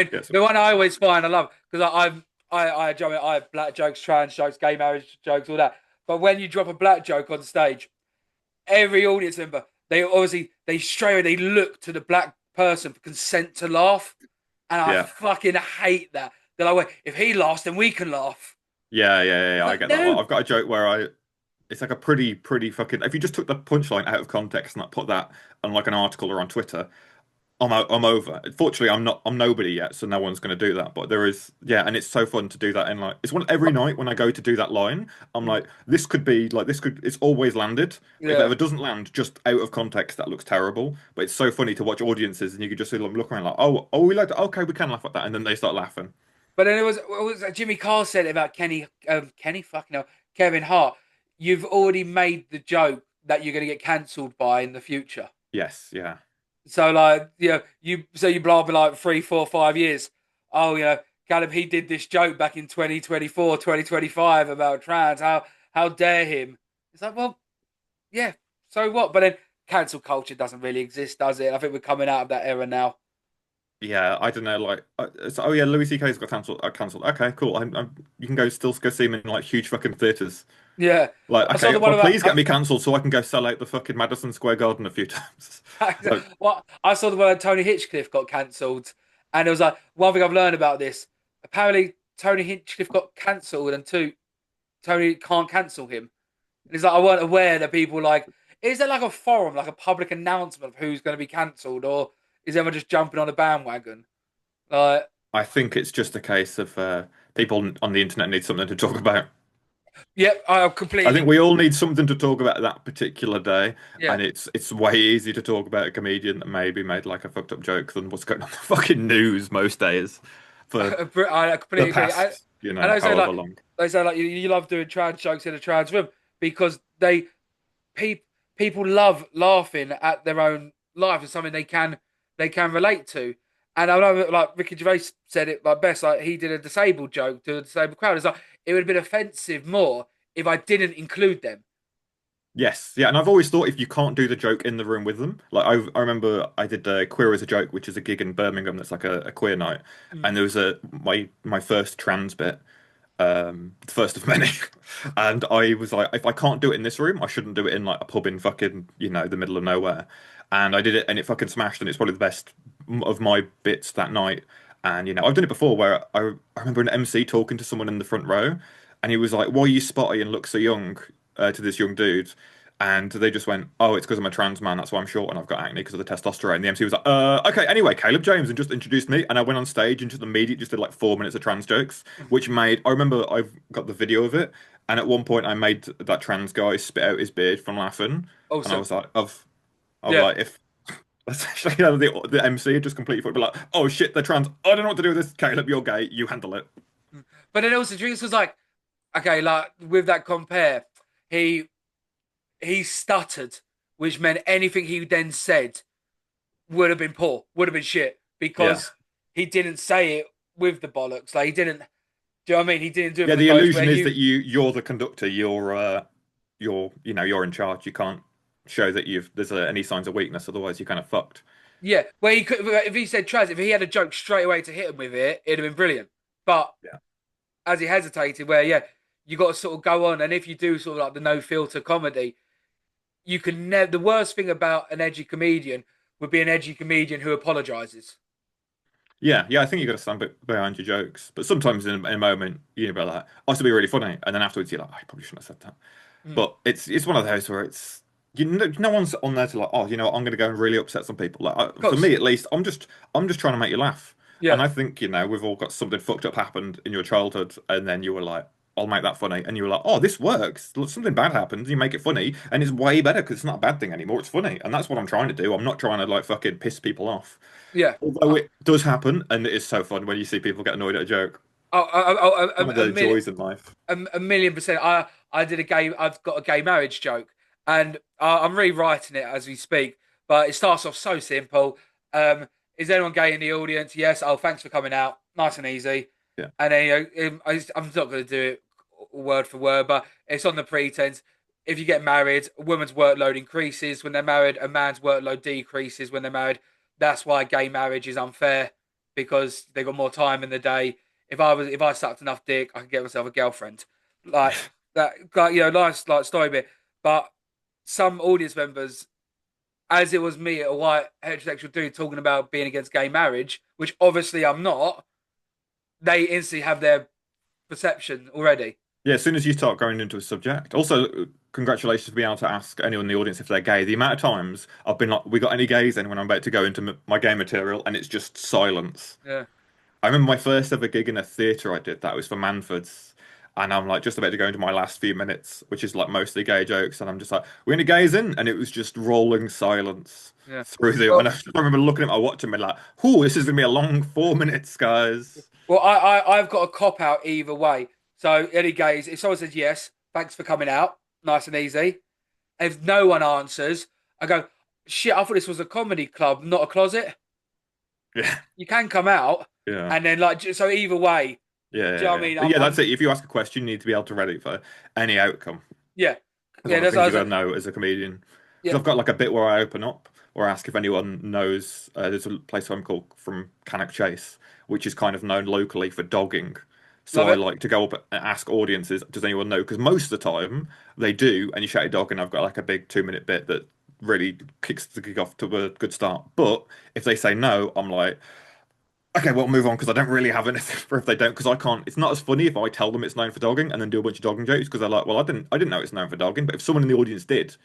And Yes. the one I always find I love because I have black jokes, trans jokes, gay marriage jokes, all that. But when you drop a black joke on stage, every audience member they straight away they look to the black person for consent to laugh, and I Yeah. fucking hate that. They're like, "Wait, if he laughs, then we can laugh." Yeah. It's I like, get that one. no, I've got a joke where it's like a pretty fucking. If you just took the punchline out of context and like put that on like an article or on Twitter, I'm over. Fortunately, I'm nobody yet, so no one's going to do that. But there is, yeah, and it's so fun to do that. And like, it's one every night when I go to do that line, I'm like, this could be like this could. It's always landed. But if it yeah. ever doesn't land, just out of context, that looks terrible. But it's so funny to watch audiences, and you can just see them look around like, we like that. Okay, we can laugh at that, and then they start laughing. But then it was Jimmy Carr said it about Kenny fucking hell, Kevin Hart. You've already made the joke that you're going to get cancelled by in the future. Yes, yeah. So like, you blah blah like 3, 4, 5 years. Oh, Callum, he did this joke back in 2024, 2025 about trans. How dare him? It's like, well, yeah, so what? But then cancel culture doesn't really exist, does it? I think we're coming out of that era now. Yeah, I don't know. Like, oh yeah, Louis C.K.'s got cancelled. Cancelled. Okay, cool. You can still go see him in like huge fucking theaters. Yeah. Like, I saw okay, the one but about please get me cancelled so I can go sell out the fucking Madison Square Garden a few times. Like, what I saw the one that Tony Hinchcliffe got cancelled, and it was like one thing I've learned about this. Apparently, Tony Hinchcliffe got cancelled, and two, Tony can't cancel him. And it's like I weren't aware that people like. Is there like a forum, like a public announcement of who's going to be cancelled, or is everyone just jumping on a bandwagon? Like, I think it's just a case of people on the internet need something to talk about. yeah, I I think completely, we all need something to talk about that particular day, yeah. and it's way easier to talk about a comedian that maybe made like a fucked up joke than what's going on in the fucking news most days for I the completely agree. past, And I say however like long. they say like you love doing trans jokes in a trans room because pe- people love laughing at their own life and something they can relate to. And I know that, like Ricky Gervais said it like best, like he did a disabled joke to a disabled crowd. It's like it would have been offensive more if I didn't include them. Yes, yeah, and I've always thought if you can't do the joke in the room with them, like I remember I did Queer as a Joke, which is a gig in Birmingham that's like a queer night, Mm. and there was my first trans bit, the first of many, and I was like, if I can't do it in this room, I shouldn't do it in like a pub in fucking the middle of nowhere, and I did it, and it fucking smashed, and it's probably the best of my bits that night, and I've done it before where I remember an MC talking to someone in the front row, and he was like, "Why are you spotty and look so young?" To this young dude. And they just went, "Oh, it's because I'm a trans man. That's why I'm short and I've got acne because of the testosterone." And the MC was like, okay, anyway, Caleb James," and just introduced me. And I went on stage and just immediately just did like 4 minutes of trans jokes, which made, I remember I've got the video of it. And at one point, I made that trans guy spit out his beard from laughing. And I Awesome. was like, of Yeah. like, if that's actually the MC had just completely fucked, be like, "Oh shit, they're trans. I don't know what to do with this. Caleb, you're gay. You handle it." But then also Drinks was like, okay, like with that compare, he he stuttered, which meant anything he then said would have been poor, would have been shit, Yeah. because he didn't say it with the bollocks. Like he didn't. Do you know what I mean? He didn't do it Yeah, from the the bollocks where illusion is you. that you're the conductor. You're in charge. You can't show that there's any signs of weakness. Otherwise, you're kind of fucked. Yeah, where he could. If he said Traz, if he had a joke straight away to hit him with it, it'd have been brilliant. But Yeah. as he hesitated, where you got to sort of go on, and if you do sort of like the no filter comedy, you can never. The worst thing about an edgy comedian would be an edgy comedian who apologizes. Yeah. I think you got to stand behind your jokes. But sometimes in a moment, you're like, "Oh, this will be really funny," and then afterwards, you're like, "I probably shouldn't have said that." Mm. But it's one of those where it's no one's on there to like, "Oh, I'm going to go and really upset some people." Like Of for course, me, at least, I'm just trying to make you laugh. yeah, And I think we've all got something fucked up happened in your childhood, and then you were like, "I'll make that funny," and you were like, "Oh, this works." Look, something bad happens, you make it funny, and it's way better because it's not a bad thing anymore. It's funny, and that's what I'm trying to do. I'm not trying to like fucking piss people off. yeah. Although it does happen, and it is so fun when you see people get annoyed at a joke. One of A the million, joys in life. a million percent. I did a gay. I've got a gay marriage joke, and I'm rewriting it as we speak. But it starts off so simple. Is anyone gay in the audience? Yes. Oh, thanks for coming out. Nice and easy. Yeah. And then I'm not going to do it word for word, but it's on the pretense. If you get married, a woman's workload increases when they're married. A man's workload decreases when they're married. That's why gay marriage is unfair because they got more time in the day. If I sucked enough dick, I could get myself a girlfriend. Like that, like, nice like story bit. But some audience members, as it was me, a white heterosexual dude talking about being against gay marriage, which obviously I'm not, they instantly have their perception already. Yeah, as soon as you start going into a subject. Also, congratulations for being able to ask anyone in the audience if they're gay. The amount of times I've been like, "We got any gays?" And when I'm about to go into my gay material, and it's just silence. Yeah, I remember my first ever gig in a theatre I did that was for Manford's. And I'm like just about to go into my last few minutes, which is like mostly gay jokes, and I'm just like, "We're gonna gays in," and it was just rolling silence yeah. through the. And Well, I remember looking at my watch and being like, "Whoo, this is gonna be a long 4 minutes, guys." I've got a cop out either way. So any gays, if someone says yes, thanks for coming out, nice and easy. If no one answers, I go, shit, I thought this was a comedy club, not a closet. Yeah, You can come out, yeah. and then like so either way, Yeah, do you yeah, know what I yeah. mean? But yeah, that's it. If you ask a question, you need to be able to ready for any outcome. Yeah, It's yeah. one of the That's what things I you was gotta like, know as a comedian. yeah, Because I've got like a bit where I open up or ask if anyone knows. There's a place I'm called from Cannock Chase, which is kind of known locally for dogging. So love I it, like to go up and ask audiences, does anyone know? Because most of the time they do, and you shout a dog, and I've got like a big 2 minute bit that really kicks the gig off to a good start. But if they say no, I'm like, okay, we'll move on because I don't really have anything for if they don't because I can't. It's not as funny if I tell them it's known for dogging and then do a bunch of dogging jokes because they're like, well, I didn't know it's known for dogging. But if someone in the audience did,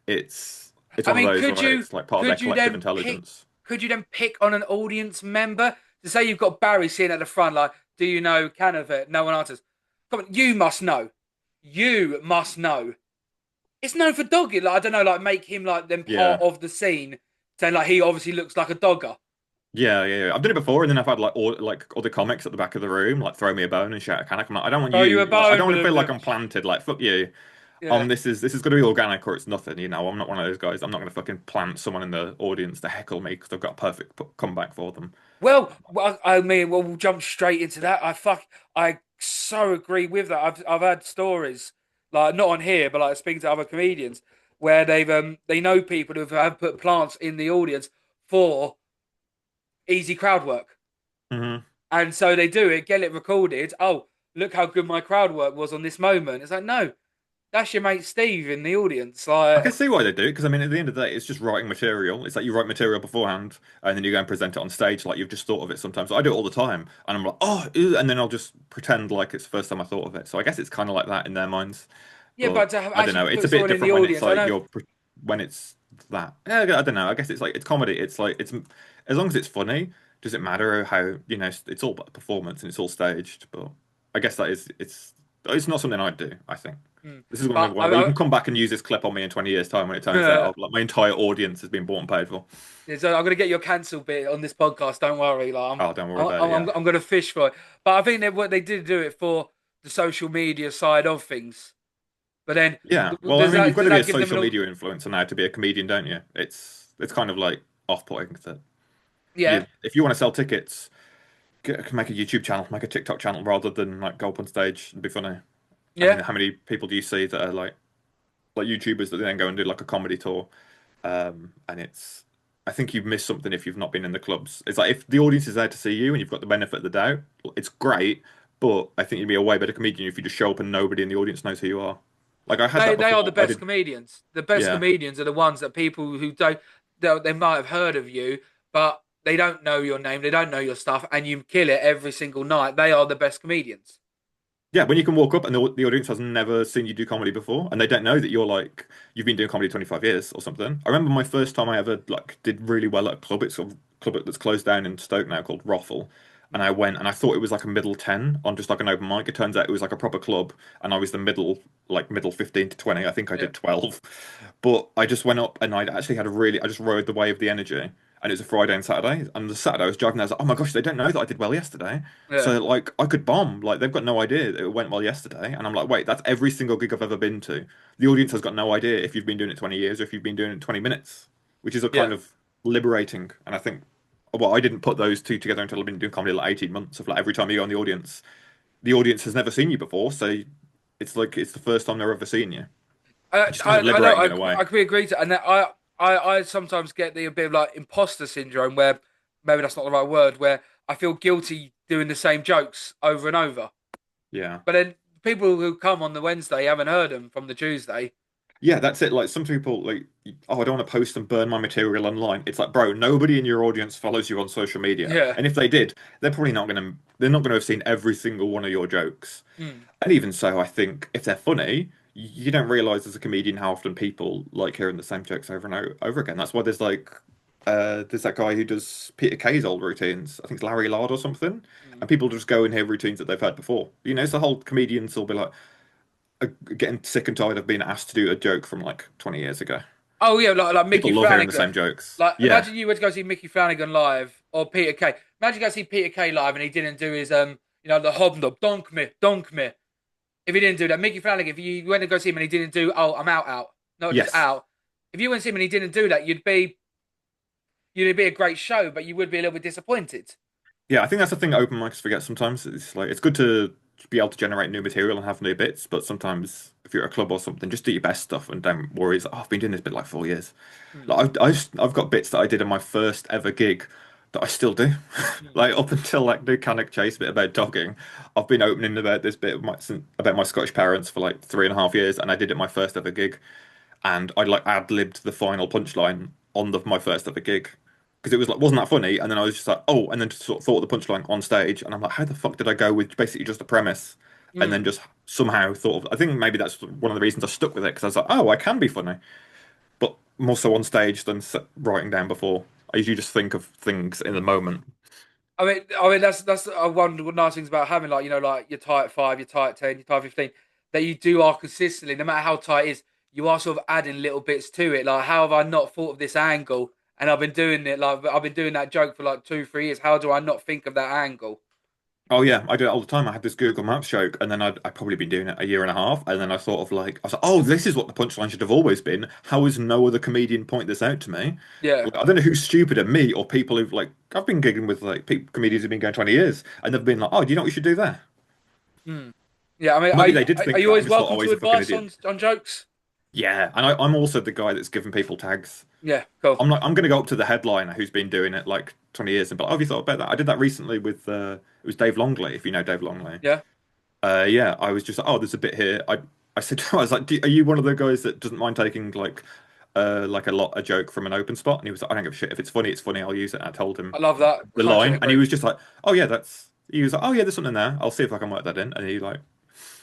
it's I one of mean, those where it's like part of their collective intelligence. could you then pick on an audience member to say you've got Barry sitting at the front, like, do you know Canavet? No one answers. Come on, you must know. You must know. It's known for dogging. Like, I don't know, like make him like then part Yeah, of the scene, saying like he obviously looks like a dogger. yeah, yeah, yeah. I've done it before, and then I've had like other comics at the back of the room like throw me a bone and shout at Canuck. I'm like, I don't want Throw you a you. Like, I bone, don't want to feel like but I'm planted. Like, fuck you. yeah. This is going to be organic or it's nothing. I'm not one of those guys. I'm not going to fucking plant someone in the audience to heckle me because I've got a perfect comeback for them. I mean, well, we'll jump straight into that. I so agree with that. I've had stories like not on here, but like speaking to other comedians where they know people who have put plants in the audience for easy crowd work, Hmm. and so they do it, get it recorded. Oh, look how good my crowd work was on this moment. It's like no, that's your mate Steve in the audience. I can Like see why they do it because I mean, at the end of the day, it's just writing material. It's like you write material beforehand and then you go and present it on stage like you've just thought of it. Sometimes I do it all the time, and I'm like, oh, ew, and then I'll just pretend like it's the first time I thought of it. So I guess it's kind of like that in their minds. yeah, But but to have I don't actually know. It's put a bit someone in the different when it's audience, I like know. when it's that. Yeah, I don't know. I guess it's like it's comedy. It's like it's as long as it's funny. Does it matter how it's all about performance and it's all staged? But I guess that is it's not something I'd do. I think. Hmm. This is one of But where you can come back and use this clip on me in 20 years' time when it turns out like my entire audience has been bought and paid for. Yeah, so I'm gonna get your cancel bit on this podcast. Don't worry, like Oh, don't worry about it. Yeah. I'm gonna fish for it. But I think that what they did do it for the social media side of things. But then Yeah. Well, I mean, you've got does to be a that give them social an media influencer now to be a comedian, don't you? It's kind of like off-putting that yeah if you want to sell tickets, make a YouTube channel, make a TikTok channel rather than like go up on stage and be funny. I mean, yeah how many people do you see that are like YouTubers that then go and do like a comedy tour? And I think you've missed something if you've not been in the clubs. It's like if the audience is there to see you and you've got the benefit of the doubt, it's great. But I think you'd be a way better comedian if you just show up and nobody in the audience knows who you are. Like I had that they are the before. I best did, comedians. The best yeah, comedians are the ones that people who don't they might have heard of you, but they don't know your name, they don't know your stuff, and you kill it every single night. They are the best comedians. yeah. When you can walk up and the audience has never seen you do comedy before, and they don't know that you've been doing comedy 25 years or something. I remember my first time I ever like did really well at a club. It's a club that's closed down in Stoke now called Rothel. And I went and I thought it was like a middle 10 on just like an open mic. It turns out it was like a proper club and I was the middle 15 to 20. I think I Yeah, did 12. But I just went up and I just rode the wave of the energy. And it was a Friday and Saturday. And the Saturday I was driving there, I was like, oh my gosh, they don't know that I did well yesterday. yeah, So like I could bomb. Like they've got no idea that it went well yesterday. And I'm like, wait, that's every single gig I've ever been to. The audience has got no idea if you've been doing it 20 years or if you've been doing it 20 minutes, which is a yeah. kind of liberating. And I think well, I didn't put those two together until I've been doing comedy like 18 months of like every time you go in the audience has never seen you before, so it's like it's the first time they're ever seeing you, which is kind of I know liberating in a way. I can agree to, and I sometimes get the a bit of like imposter syndrome where maybe that's not the right word, where I feel guilty doing the same jokes over and over. Yeah. But then people who come on the Wednesday haven't heard them from the Tuesday. Yeah, that's it. Like some people like, oh, I don't want to post and burn my material online. It's like, bro, nobody in your audience follows you on social media. Yeah. And if they did, they're not gonna have seen every single one of your jokes. Mm. And even so, I think if they're funny, you don't realize as a comedian how often people like hearing the same jokes over and over again. That's why there's that guy who does Peter Kay's old routines. I think it's Larry Lard or something. Mm. And people just go and hear routines that they've heard before. You know, it's the whole comedians will be like getting sick and tired of being asked to do a joke from like 20 years ago. Oh yeah, like Mickey People love hearing the Flanagan. same jokes. Like Yeah. imagine you were to go see Mickey Flanagan live or Peter Kay. Imagine you go see Peter Kay live and he didn't do his the hobnob, donk me. If he didn't do that, Mickey Flanagan, if you went to go see him and he didn't do, oh, I'm out, not just Yes. out. If you went to see him and he didn't do that, you'd be a great show, but you would be a little bit disappointed. Yeah, I think that's the thing open mics forget sometimes. It's like it's good to be able to generate new material and have new bits, but sometimes if you're at a club or something, just do your best stuff and don't worry. It's, oh, I've been doing this bit like 4 years. Mm. Like I've got bits that I did in my first ever gig that I still do. Mm. Like up until like the Cannock Chase bit about dogging, I've been opening about this bit of about my Scottish parents for like 3.5 years, and I did it my first ever gig, and I like ad-libbed the final punchline on my first ever gig because it was like wasn't that funny, and then I was just like oh, and then just sort of thought of the punchline on stage, and I'm like how the fuck did I go with basically just a premise, and then Mm. just somehow thought of I think maybe that's one of the reasons I stuck with it because I was like oh I can be funny, but more so on stage than writing down before. I usually just think of things in the moment. I mean that's one of the nice things about having like like your tight five, your tight 10, your tight 15 that you do are consistently, no matter how tight it is, you are sort of adding little bits to it. Like how have I not thought of this angle? And I've been doing it like I've been doing that joke for like 2, 3 years. How do I not think of that angle? Oh yeah, I do it all the time. I had this Google Maps joke, and then I'd probably been doing it a year and a half, and then I thought of like I was like, oh, this is what the punchline should have always been. How has no other comedian point this out to me? Yeah. Like, I don't know who's stupider, me or people who've like I've been gigging with like comedians who've been going 20 years, and they've been like, oh, do you know what you should do there? Mm. Yeah. I mean, Maybe they did are think you that and always just thought, welcome oh, to he's a fucking advice idiot. on jokes? Yeah, and I'm also the guy that's giving people tags. Yeah. Cool. I'm gonna go up to the headliner who's been doing it like 20 years and be like, oh, have you thought about that? I did that recently with it was Dave Longley, if you know Dave Longley. Yeah. Yeah, I was just like, oh, there's a bit here. I said, I was like, are you one of the guys that doesn't mind taking like a joke from an open spot? And he was like, I don't give a shit. If it's funny, it's funny. I'll use it. And I told him I love that. the Country line, and he agree. was just like, oh yeah, that's. He was like, oh yeah, there's something there. I'll see if I can work that in. And he like,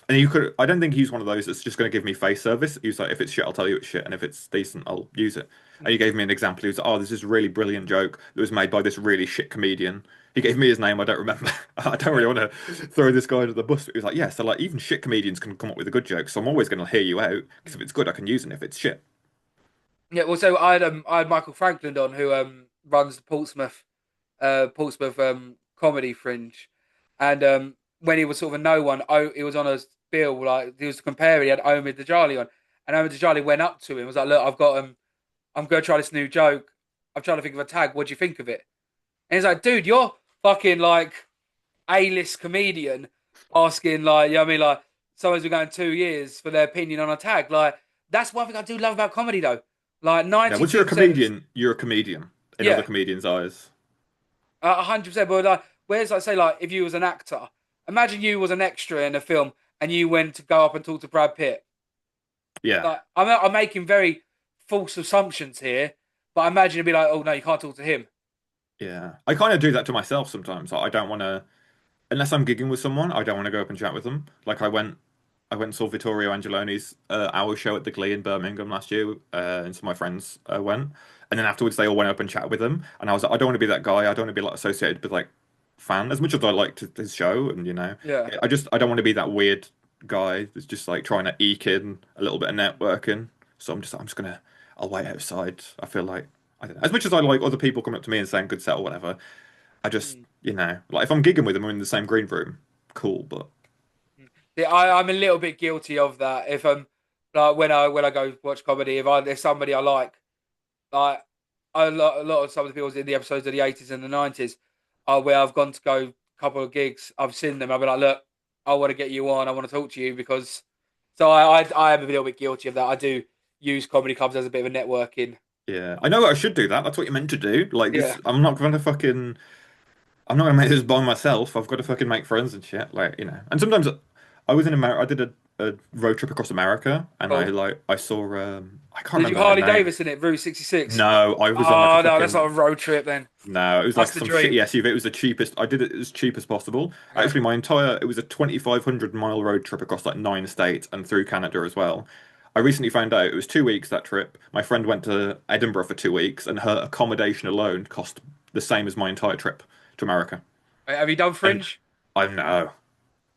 and you could. I don't think he's one of those that's just going to give me face service. He was like, if it's shit, I'll tell you it's shit, and if it's decent, I'll use it. And he gave me an example. He was like, oh, this is a really brilliant joke that was made by this really shit comedian. He gave me his name. I don't remember. I don't really want to throw this guy under the bus. But he was like, yeah, so like even shit comedians can come up with a good joke. So I'm always going to hear you out because if it's good, I can use it. If it's shit, Yeah. Well, so I had Michael Franklin on who runs the Portsmouth comedy fringe, and when he was sort of a no one, he was on a bill like he was comparing. He had Omid Dajali on, and Omid Dajali went up to him, was like, "Look, I'm going to try this new joke. I'm trying to think of a tag. What do you think of it?" And he's like, "Dude, you're fucking like A-list comedian asking like, you know what I mean, like someone's been going 2 years for their opinion on a tag. Like that's one thing I do love about comedy though. Like yeah. Once you're a 92%, comedian, you're a comedian in other yeah, comedians' eyes. 100%. But like, whereas I say like, if you was an actor, imagine you was an extra in a film and you went to go up and talk to Brad Pitt. Yeah. Like I'm making very false assumptions here, but I imagine it'd be like, oh no, you can't talk to him. Yeah, I kind of do that to myself sometimes. Like, I don't want to, unless I'm gigging with someone, I don't want to go up and chat with them. Like I went and saw Vittorio Angeloni's hour show at the Glee in Birmingham last year, and some of my friends went, and then afterwards they all went up and chatted with him, and I was like, I don't want to be that guy. I don't want to be like associated with like fan as much as I liked his show, and Yeah. I don't want to be that weird guy that's just like trying to eke in a little bit of networking. So I'm just gonna I'll wait outside. I feel like I don't know. As much as I like other people coming up to me and saying good set or whatever, I just Mm. like if I'm gigging with them, we're in the same green room, cool. But Yeah, I'm a little bit guilty of that. If like when I go watch comedy, if there's somebody I like a lot of some of the people in the episodes of the 80s and the 90s are where I've gone to go a couple of gigs, I've seen them, I'll be like, look, I want to get you on, I want to talk to you because so I am a little bit guilty of that. I do use comedy clubs as a bit of a networking. yeah, I know I should do that. That's what you're meant to do. Like Yeah. this, I'm not going to fucking. I'm not gonna make this by myself. I've got to fucking make friends and shit. Like, you know. And sometimes I was in America. I did a road trip across America, and Cool. I saw I can't Did you remember her Harley name. Davidson it, Route 66? No, I was on like a Oh no, that's not fucking a road trip then. no. It was like That's the some dream. shitty SUV. It was the cheapest. I did it as cheap as possible. Yeah. Actually, it was a 2,500 mile road trip across like 9 states and through Canada as well. I recently found out it was 2 weeks that trip. My friend went to Edinburgh for 2 weeks, and her accommodation alone cost the same as my entire trip to America. Have you done And Fringe? I know.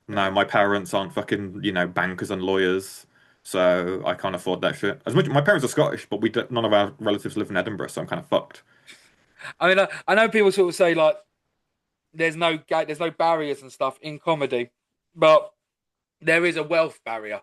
No, Yeah. my parents aren't fucking, bankers and lawyers, so I can't afford that shit. As much my parents are Scottish, but none of our relatives live in Edinburgh, so I'm kind of fucked. I mean, I know people sort of say like there's no barriers and stuff in comedy, but there is a wealth barrier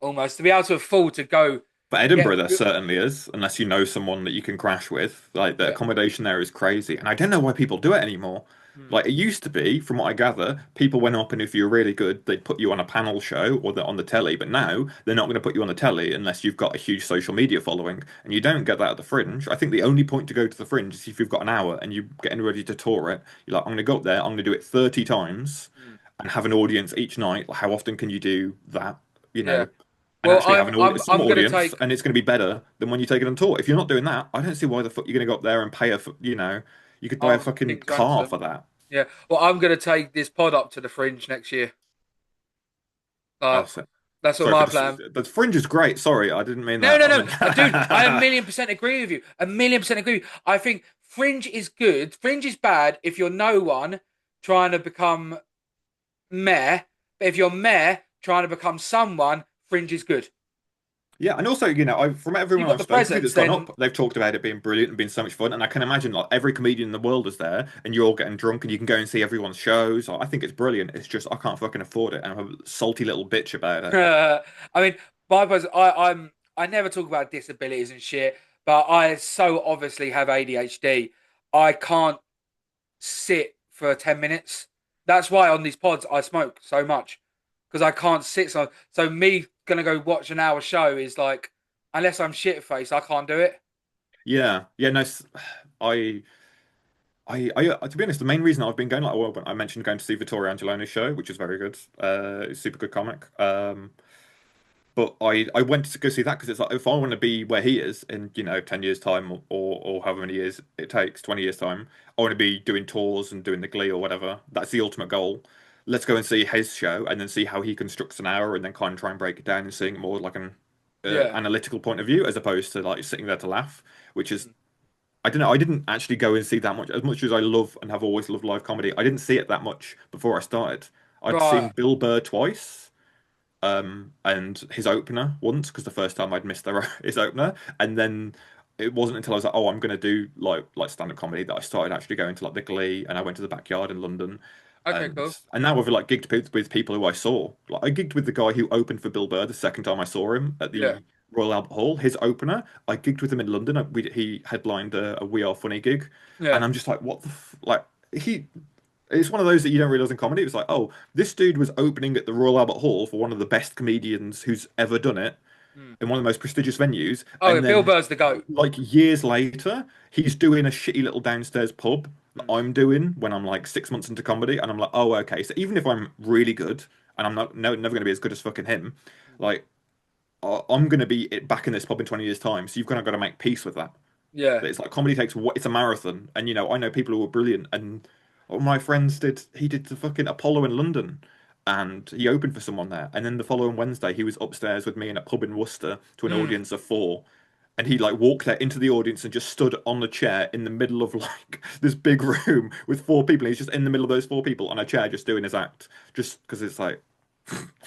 almost to be able to afford to go. But Yeah, Edinburgh, there certainly is, unless you know someone that you can crash with. Like the yeah. accommodation there is crazy, and I don't know why people do it anymore. Hmm. Like it used to be, from what I gather, people went up and if you were really good, they'd put you on a panel show or on the telly. But now they're not going to put you on the telly unless you've got a huge social media following, and you don't get that at the Fringe. I think the only point to go to the Fringe is if you've got an hour and you're getting ready to tour it. You're like, I'm going to go up there, I'm going to do it 30 times Hmm. and have an audience each night. Like, how often can you do that? You Yeah. know, and Well, actually have some I'm gonna audience, take. and it's going to be better than when you take it on tour. If you're not doing that, I don't see why the fuck you're going to go up there and pay you could buy a Oh, some fucking King's car ransom. for that. Yeah. Well, I'm gonna take this pod up to the Fringe next year. Oh, Like that's what sorry for my plan. the Fringe is great. Sorry, I didn't mean No, that. no, I no, meant dude. I a million percent agree with you. A million percent agree with you. I think Fringe is good. Fringe is bad if you're no one trying to become mayor. But if you're mayor trying to become someone, Fringe is good. yeah, and also, from You've everyone got I've the spoken to presence, that's gone then up, they've talked about it being brilliant and being so much fun. And I can imagine like every comedian in the world is there, and you're all getting drunk, and you can go and see everyone's shows. I think it's brilliant. It's just I can't fucking afford it, and I'm a salty little bitch about it. I mean, my person, I never talk about disabilities and shit, but I so obviously have ADHD. I can't sit for 10 minutes. That's why on these pods I smoke so much because I can't sit. So me gonna go watch an hour show is like, unless I'm shit faced, I can't do it. Yeah, yeah, no, I. To be honest, the main reason I've been going, like, well, I mentioned going to see Vittorio Angeloni's show, which is very good. It's super good comic. But I went to go see that because it's like if I want to be where he is in 10 years time or however many years it takes, 20 years time, I want to be doing tours and doing the Glee or whatever. That's the ultimate goal. Let's go and see his show and then see how he constructs an hour and then kind of try and break it down and seeing it more like an Yeah. analytical point of view as opposed to like sitting there to laugh, which is Mm. I don't know. I didn't actually go and see that much. As much as I love and have always loved live comedy, I didn't see it that much before I started. I'd seen Right. Bill Burr twice, and his opener once because the first time I'd missed his opener, and then it wasn't until I was like, oh, I'm gonna do like stand-up comedy that I started actually going to like the Glee, and I went to the Backyard in London, Okay. and Cool. and now I've like gigged with people who I saw. Like I gigged with the guy who opened for Bill Burr the second time I saw him at Yeah. the Royal Albert Hall. His opener, I gigged with him in London. He headlined a We Are Funny gig, and Yeah. I'm just like, what the like he. It's one of those that you don't realize in comedy. It's like, oh, this dude was opening at the Royal Albert Hall for one of the best comedians who's ever done it Mm. in one of the most prestigious venues, Oh, yeah, and Bill then Burr's the goat. like years later, he's doing a shitty little downstairs pub that Mm. I'm doing when I'm like 6 months into comedy, and I'm like, oh, okay. So even if I'm really good, and I'm not no, never going to be as good as fucking him, like I'm going to be back in this pub in 20 years' time. So you've kind of got to make peace with that. Yeah. It's like comedy takes what it's a marathon, and I know people who are brilliant, and one of my friends did the fucking Apollo in London, and he opened for someone there, and then the following Wednesday he was upstairs with me in a pub in Worcester to an Mm. audience of four, and he like walked there into the audience and just stood on the chair in the middle of like this big room with four people. He's just in the middle of those four people on a chair just doing his act, just because it's like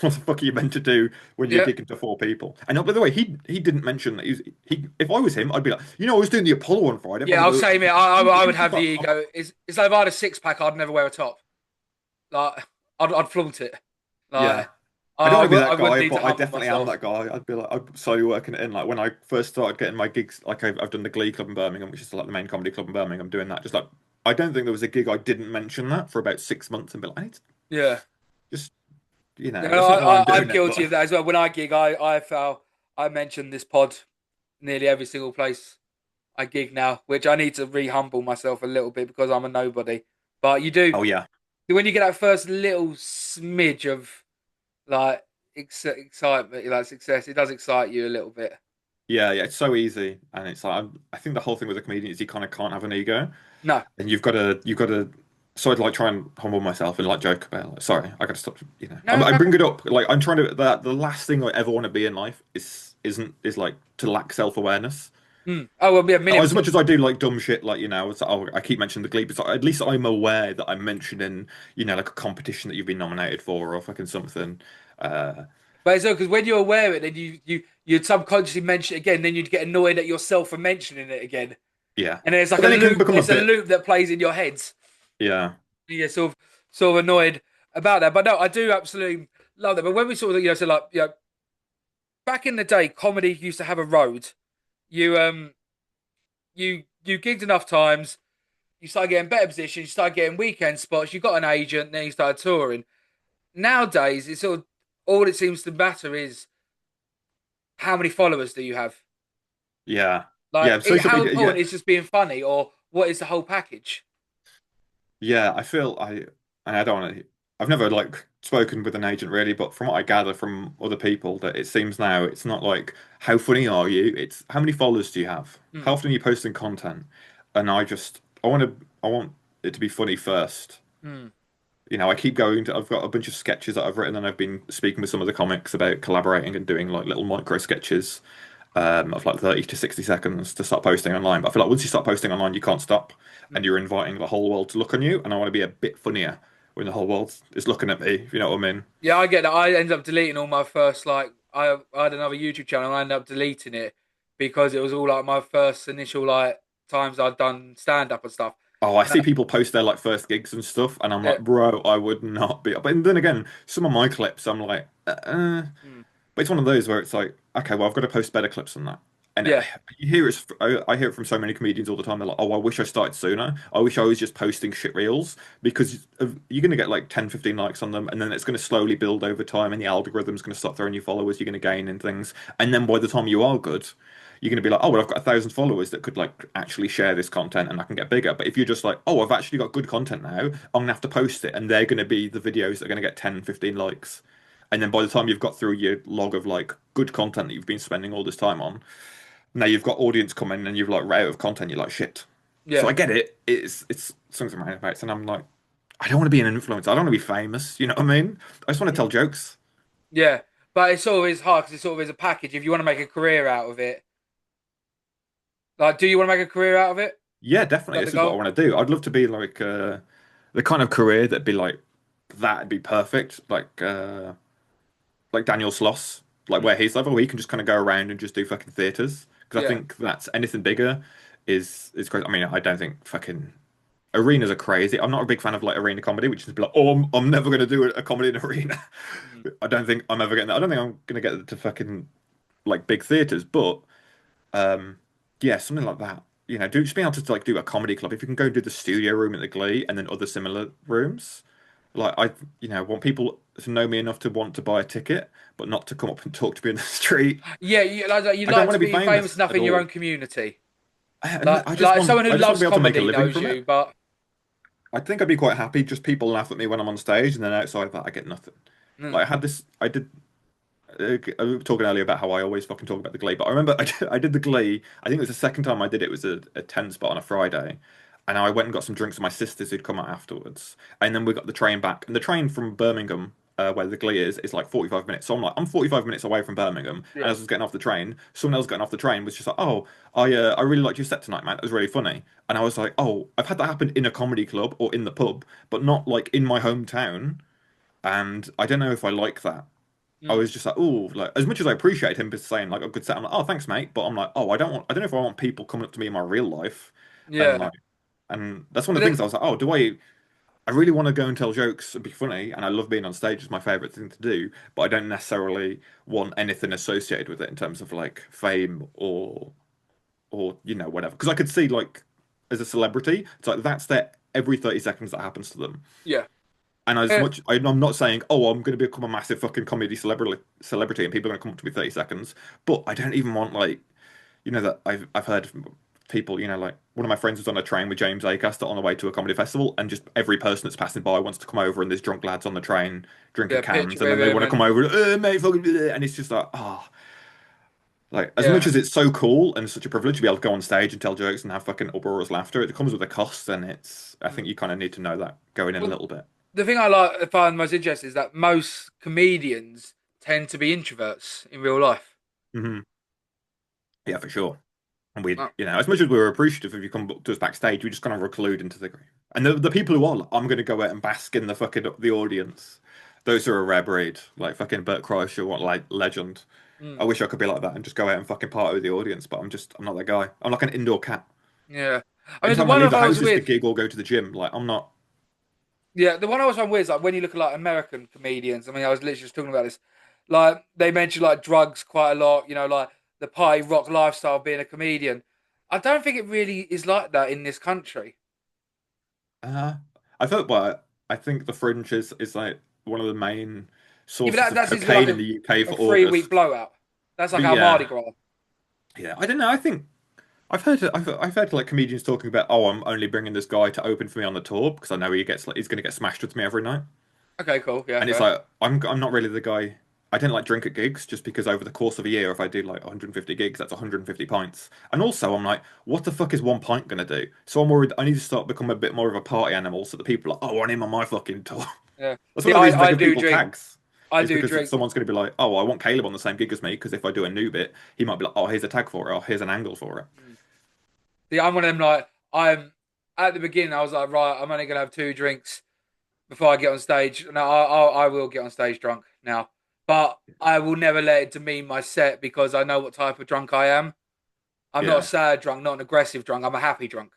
what the fuck are you meant to do when you're Yeah. gigging to four people? And by the way, he didn't mention that he. If I was him, I'd be like, I was doing the Apollo on Friday. Yeah. I'll say me. I would Who's the have the fuck? ego. It's like if I had a six pack, I'd never wear a top. Like I'd flaunt it. Yeah, Like I don't want to be I that wouldn't guy, need to but I humble definitely am myself. that guy. I'd be like, I'm slowly working it in. Like when I first started getting my gigs, like I've done the Glee Club in Birmingham, which is like the main comedy club in Birmingham. I'm doing that. Just like I don't think there was a gig I didn't mention that for about 6 months and be like, I need to Yeah. just Yeah, that's not why I'm I'm doing it, guilty but of that as well. When I gig, I mention this pod nearly every single place I gig now, which I need to re-humble myself a little bit because I'm a nobody. But you do Oh yeah. when you get that first little smidge of like excitement, like success, it does excite you a little bit. Yeah, yeah, it's so easy, and it's like I think the whole thing with a comedian is you kind of can't have an ego, No, and you've got to. So I'd like try and humble myself and like joke about like, sorry, I got to stop. no, I no. bring it up like I'm trying to. That the last thing I ever want to be in life is like to lack self-awareness. Oh well, yeah, million As much percent. as I do like dumb shit, like it's like, oh, I keep mentioning the Glee, but it's like, at least I'm aware that I'm mentioning like a competition that you've been nominated for or fucking something. Uh, But it's because when you're aware of it, then you'd subconsciously mention it again, then you'd get annoyed at yourself for mentioning it again, yeah, and then it's like but a then it can loop. become a It's a bit. loop that plays in your heads. Yeah, You get sort of annoyed about that. But no, I do absolutely love that. But when we sort of so like back in the day, comedy used to have a road. You you gigged enough times, you started getting better positions, you started getting weekend spots, you got an agent, then you started touring. Nowadays, it's sort of all it seems to matter is how many followers do you have? yeah, Like, yeah. Social how media, yeah. important is just being funny, or what is the whole package? Yeah, and I don't want to. I've never like spoken with an agent really, but from what I gather from other people, that it seems now it's not like how funny are you? It's how many followers do you have? Hmm, How often are you posting content? And I want it to be funny first. hmm, I keep going to. I've got a bunch of sketches that I've written, and I've been speaking with some of the comics about collaborating and doing like little micro sketches of like 30 to 60 seconds to start posting online. But I feel like once you start posting online, you can't stop and hmm. you're inviting the whole world to look on you. And I want to be a bit funnier when the whole world is looking at me, if you know what I mean. Yeah, I get that. I ended up deleting all my first I had another YouTube channel. And I ended up deleting it because it was all like my first initial like times I'd done stand up and stuff. Oh, I And see people post their like first gigs and stuff, and I'm yeah, like, bro, I would not be. But then again, some of my clips, I'm like, mm, But it's one of those where it's like, okay, well, I've got to post better clips than that. And yeah, you hear it, I hear it from so many comedians all the time. They're like, oh, I wish I started sooner. I wish I was just posting shit reels because you're going to get like 10, 15 likes on them. And then it's going to slowly build over time. And the algorithm's going to start throwing you followers. You're going to gain in things. And then by the time you are good, you're going to be like, oh, well, I've got 1,000 followers that could like actually share this content and I can get bigger. But if you're just like, oh, I've actually got good content now, I'm going to have to post it. And they're going to be the videos that are going to get 10, 15 likes. And then by the time you've got through your log of like good content that you've been spending all this time on, now you've got audience coming and you've like run out of content, you're like shit. So yeah, I get it. It's swings and roundabouts, and I'm like, I don't want to be an influencer. I don't want to be famous. You know what I mean? I just want to tell mm, jokes. yeah. But it's sort of is hard because it sort of is a package. If you want to make a career out of it, like, do you want to make a career out of it? Is Yeah, definitely. that the This is what I goal? want to do. I'd love to be like the kind of career that'd be like that'd be perfect. Like Daniel Sloss, like Mm, where he's like, oh, he can just kind of go around and just do fucking theaters. Because I yeah, think that's anything bigger is great. I mean, I don't think fucking arenas are crazy. I'm not a big fan of like arena comedy, which is like, oh, I'm never going to do a comedy in an arena. mm, I don't think I'm ever getting that. I don't think I'm going to get to fucking like big theaters, but um, yeah, something like that. Do just being able to like do a comedy club. If you can go do the studio room at the Glee and then other similar rooms, like want people to know me enough to want to buy a ticket, but not to come up and talk to me in the street. yeah. You'd I don't like want to to be be famous famous enough at in your own all. community, And someone who I just want loves to be able to make a comedy living knows from it. you. But I think I'd be quite happy just people laugh at me when I'm on stage, and then outside that I get nothing. mm, Like I had this, I did. I was talking earlier about how I always fucking talk about the Glee, but I remember I did the Glee. I think it was the second time I did it. It was a 10 spot on a Friday, and I went and got some drinks with my sisters who'd come out afterwards, and then we got the train back. And the train from Birmingham, where the Glee is like 45 minutes. So I'm 45 minutes away from Birmingham, and yeah, as I was getting off the train, someone else getting off the train was just like, "Oh, I really liked your set tonight, man. It was really funny." And I was like, "Oh, I've had that happen in a comedy club or in the pub, but not like in my hometown." And I don't know if I like that. I mm, was just like, oh, like as much as I appreciate him for saying like a good set, I'm like, oh, thanks, mate. But I'm like, oh, I don't know if I want people coming up to me in my real life, and yeah. like, and that's one of But the then, things I was like, oh, I really want to go and tell jokes and be funny, and I love being on stage. It's my favorite thing to do, but I don't necessarily want anything associated with it in terms of like fame or whatever. Because I could see like as a celebrity, it's like that's their every 30 seconds that happens to them. yeah, And as Eh, much, I'm not saying, oh, I'm going to become a massive fucking comedy celebrity and people are going to come up to me 30 seconds, but I don't even want like, that I've heard people, like one of my friends was on a train with James Acaster on the way to a comedy festival, and just every person that's passing by wants to come over, and there's drunk lads on the train drinking Get a picture cans, and with then they him, want to come and over, mate, fucking, and it's just like, like as much yeah. as it's so cool and such a privilege to be able to go on stage and tell jokes and have fucking uproarious laughter, it comes with a cost, and I think Mm. you kind of need to know that going in a Well, little bit. the thing I find most interesting is that most comedians tend to be introverts in real life. Hmm. Yeah, for sure. And we, Uh, as much as we were appreciative if you come up to us backstage, we just kind of reclude into the. And the people who are, like, I'm going to go out and bask in the fucking the audience. Those are a rare breed, like fucking Bert Kreischer, what like legend. I mm, wish I could be like that and just go out and fucking party with the audience, but I'm not that guy. I'm like an indoor cat. yeah. I mean, the Anytime I one I leave the found was house is to weird. gig or go to the gym. Like I'm not. Yeah, the one I was found weird is like when you look at like American comedians. I mean, I was literally just talking about this. Like they mention like drugs quite a lot. Like the party rock lifestyle being a comedian. I don't think it really is like that in this country. Uh, I felt, but I think the Fringe is like one of the main Yeah, but sources of that's usually like cocaine in the UK a for 3 week August. blowout. That's like But our Mardi yeah, Gras. yeah. I don't know. I think. I've heard like comedians talking about, oh, I'm only bringing this guy to open for me on the tour because I know he's going to get smashed with me every night. Okay, cool. Yeah, And it's fair. like I'm not really the guy. I didn't like drink at gigs just because over the course of a year, if I do like 150 gigs, that's 150 pints. And also, I'm like, what the fuck is one pint gonna do? So I'm worried I need to start becoming a bit more of a party animal so that people are like, oh, I want him on my fucking tour. Yeah. That's See, one of the reasons I I give do people drink. tags. I Is do because drink. someone's going to be like, oh, I want Caleb on the same gig as me because if I do a new bit, he might be like, oh, here's a tag for it, or here's an angle for it. Mm. See, I'm one of them. Like I'm at the beginning, I was like, right, I'm only gonna have 2 drinks before I get on stage. No, I will get on stage drunk now, but I will never let it demean my set because I know what type of drunk I am. I'm not a Yeah. sad drunk, not an aggressive drunk. I'm a happy drunk.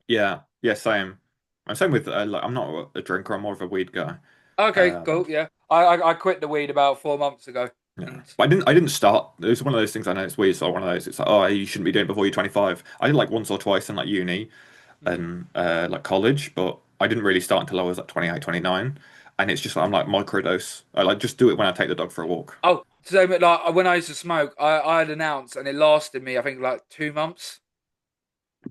Yeah, yeah, same. I'm same with like I'm not a drinker. I'm more of a weed guy. Okay, Um, cool. Yeah, I quit the weed about 4 months ago, yeah, and but I didn't start. It was one of those things. I know it's weird. So one of those. It's like, oh, you shouldn't be doing it before you're 25. I did like once or twice in like uni mm. and like college, but I didn't really start until I was like 28, 29. And it's just like I'm like microdose. I like just do it when I take the dog for a walk. Oh, so like when I used to smoke, I had an ounce, and it lasted me I think like 2 months.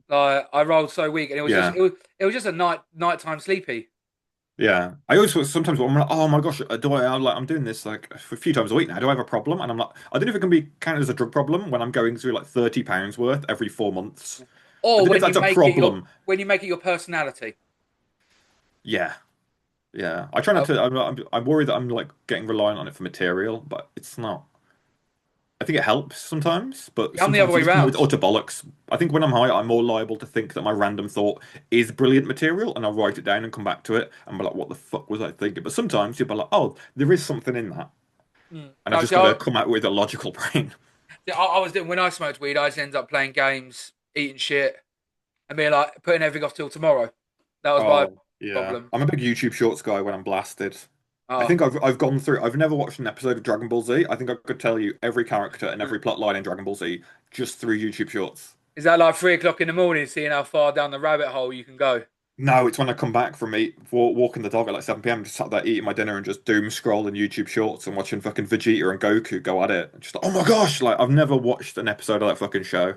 Like I rolled so weak, and Yeah. it was just a nighttime sleepy. Yeah, I always sometimes I'm like, oh my gosh, I'm doing this like a few times a week now. Do I have a problem? And I'm like, I don't know if it can be counted as a drug problem when I'm going through like 30 pounds worth every 4 months. I Or don't know if that's a problem. when you make it your personality. Yeah, yeah. I try not Uh, to. I'm worried that I'm like getting reliant on it for material, but it's not. I think it helps sometimes, but I'm the other sometimes you way just know it's round. utter bollocks. I think when I'm high, I'm more liable to think that my random thought is brilliant material, and I'll write it down and come back to it and be like, "What the fuck was I thinking?" But sometimes you'll be like, "Oh, there is something in that." Mm. And I've No, just got to come out with a logical brain. I was doing when I smoked weed. I just ended up playing games, eating shit, and being like putting everything off till tomorrow. That was my Oh, yeah. problem. I'm a big YouTube Shorts guy when I'm blasted. I Oh, think I've gone through. I've never watched an episode of Dragon Ball Z. I think I could tell you every character and every plot line in Dragon Ball Z just through YouTube Shorts. is that like 3 o'clock in the morning, seeing how far down the rabbit hole you can go? No, it's when I come back from walking the dog at like 7 p.m. Just sat there eating my dinner and just doom scrolling YouTube Shorts and watching fucking Vegeta and Goku go at it. Just like, oh my gosh, like I've never watched an episode of that fucking show.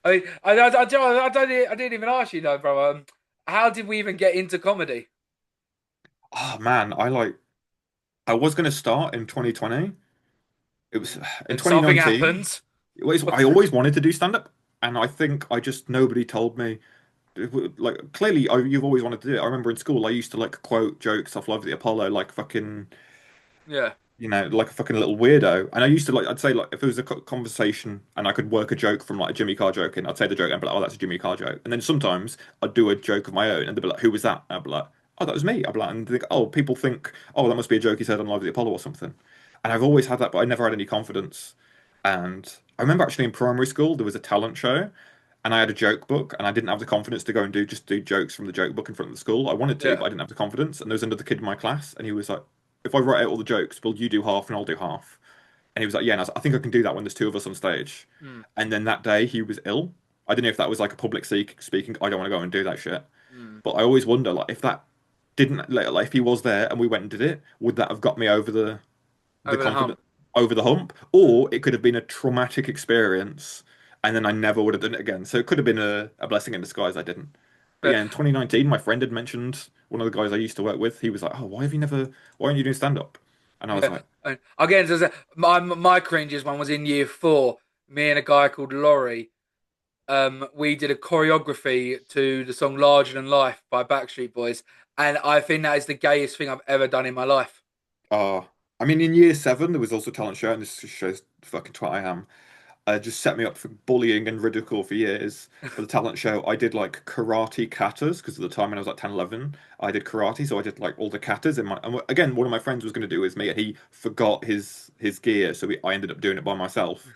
I mean, I didn't even ask you though, bro. How did we even get into comedy? Oh man, I was gonna start in 2020. It was in Then something 2019. happened. I always wanted to do stand up, and I think I just nobody told me. Like clearly, you've always wanted to do it. I remember in school, I used to like quote jokes off Live at the Apollo, like fucking, Yeah, like a fucking little weirdo. And I used to like, I'd say like if it was a conversation and I could work a joke from like a Jimmy Carr joke, and I'd say the joke and be like, oh, that's a Jimmy Carr joke. And then sometimes I'd do a joke of my own, and they'd be like, who was that? And I'd be like, oh, that was me. I'd be like, and they think, oh, people think, oh, that must be a joke he said on Live at the Apollo or something. And I've always had that, but I never had any confidence. And I remember actually in primary school there was a talent show, and I had a joke book, and I didn't have the confidence to go and do jokes from the joke book in front of the school. I wanted to, yeah. but I didn't have the confidence. And there was another kid in my class, and he was like, "If I write out all the jokes, will you do half and I'll do half?" And he was like, "Yeah." And I was like, "I think I can do that when there's two of us on stage." Mm, And then that day he was ill. I don't know if that was like a public speaking. I don't want to go and do that shit. mm. But I always wonder, like, if that didn't, like, if he was there and we went and did it, would that have got me over the Over the hump. confident over the hump, or it could have been a traumatic experience, and then I never would have done it again. So it could have been a blessing in disguise. I didn't. But But yeah, in 2019, my friend had mentioned one of the guys I used to work with. He was like, "Oh, why aren't you doing stand up?" And I was yeah, like, and again, my cringiest one was in year four. Me and a guy called Laurie, we did a choreography to the song "Larger Than Life" by Backstreet Boys, and I think that is the gayest thing I've ever done in my life. "Oh." I mean, in year seven, there was also a talent show, and this just shows the fucking twat I am. Just set me up for bullying and ridicule for years. For the talent show, I did like karate katas because at the time when I was like 10, 11, I did karate. So I did like all the katas in my. And again, one of my friends was going to do it with me, and he forgot his gear, so I ended up doing it by myself.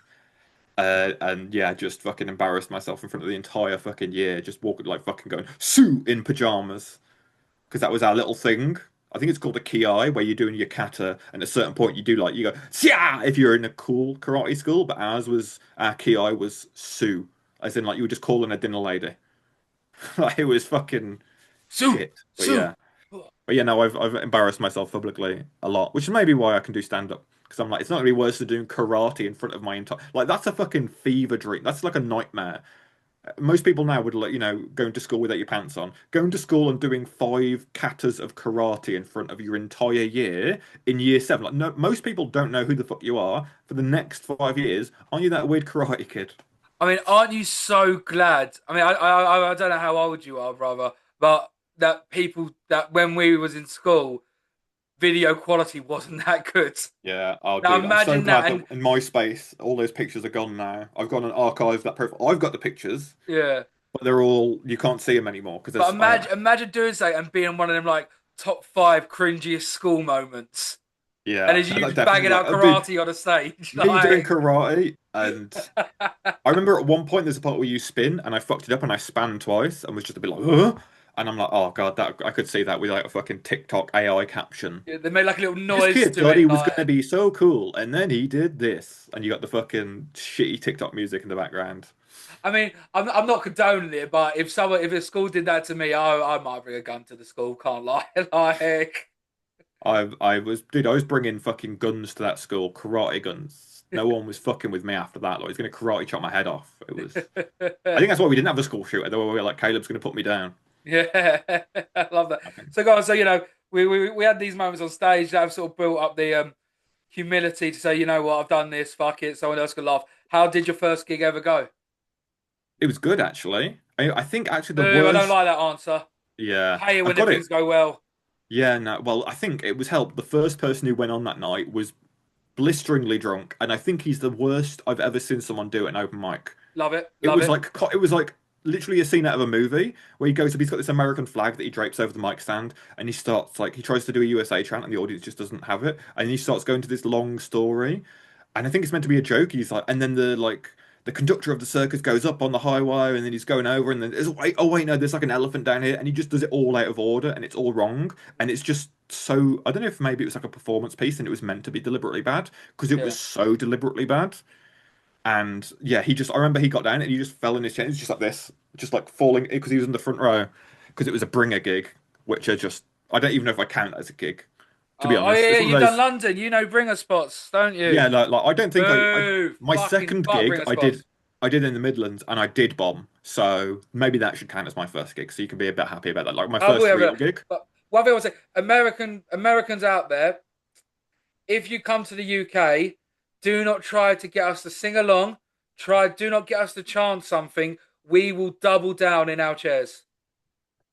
And yeah, just fucking embarrassed myself in front of the entire fucking year, just walking like fucking going Sue in pajamas because that was our little thing. I think it's called a ki, where you're doing your kata, and at a certain point you do like you go Sia if you're in a cool karate school, but our ki was Sue, as in like you were just calling a dinner lady. Like it was fucking Sue, shit. Sue. But yeah, no, I've embarrassed myself publicly a lot, which is maybe why I can do stand up. Because I'm like, it's not gonna be worse than doing karate in front of my entire like that's a fucking fever dream. That's like a nightmare. Most people now would like, going to school without your pants on. Going to school and doing five katas of karate in front of your entire year in year seven. Like, no, most people don't know who the fuck you are for the next 5 years. Aren't you that weird karate kid? I mean, aren't you so glad? I mean, I don't know how old you are, brother, but that people that when we was in school, video quality wasn't that good. Yeah, oh Now dude, I'm so imagine that, glad that and in MySpace all those pictures are gone now. I've gone and archived that profile. I've got the pictures, yeah. but they're all you can't see them anymore because But there's imagine doing so and being one of them like top five cringiest school moments, and yeah, as you that's just definitely banging like out oh dude, karate on a stage, me doing like karate and I remember at one point there's a part where you spin and I fucked it up and I span twice and was just a bit like, huh? And I'm like, oh god, that I could see that with like a fucking TikTok AI caption. they made like a little This noise kid to thought he it, was gonna like be so cool, and then he did this, and you got the fucking shitty TikTok music in the background. I mean, I'm not condoning it, but if a school did that to me, I might bring a gun to the school. Can't lie, like I was bringing fucking guns to that school, karate guns. No one was fucking with me after that. Like, he's gonna karate chop my head off. It was. I think that's why we didn't have a school shooter. They were like, Caleb's gonna put me down. yeah, I love that. I think. So guys, so we had these moments on stage that have sort of built up the humility to say, you know what, I've done this, fuck it, someone else can laugh. How did your first gig ever go? It was good actually. I think actually the Boo, I don't worst. like that answer. Yeah, I hate it I've when got things it. go well. Yeah, no. Well, I think it was helped. The first person who went on that night was blisteringly drunk, and I think he's the worst I've ever seen someone do an open mic. Love it, It love was it. like it was like literally a scene out of a movie where he goes up, he's got this American flag that he drapes over the mic stand, and he starts like he tries to do a USA chant, and the audience just doesn't have it, and he starts going to this long story, and I think it's meant to be a joke. He's like, and then the conductor of the circus goes up on the highway, and then he's going over, and then there's oh wait no, there's like an elephant down here, and he just does it all out of order, and it's all wrong, and it's just so I don't know if maybe it was like a performance piece and it was meant to be deliberately bad because it Yeah. was so deliberately bad. And yeah, I remember he got down and he just fell in his chair. He was just like this, just like falling because he was in the front row because it was a bringer gig, which are just, I don't even know if I count that as a gig, to be Oh, honest. yeah, yeah, It's one of you've done those, London. You know bringer spots, don't you? yeah, like I don't think Boo, my fucking second fuck gig bringer spots. I did in the Midlands and I did bomb. So maybe that should count as my first gig. So you can be a bit happy about that. Like my I will first have real it. gig. But one thing I would say, Americans out there, if you come to the UK, do not try to get us to sing along. Do not get us to chant something. We will double down in our chairs.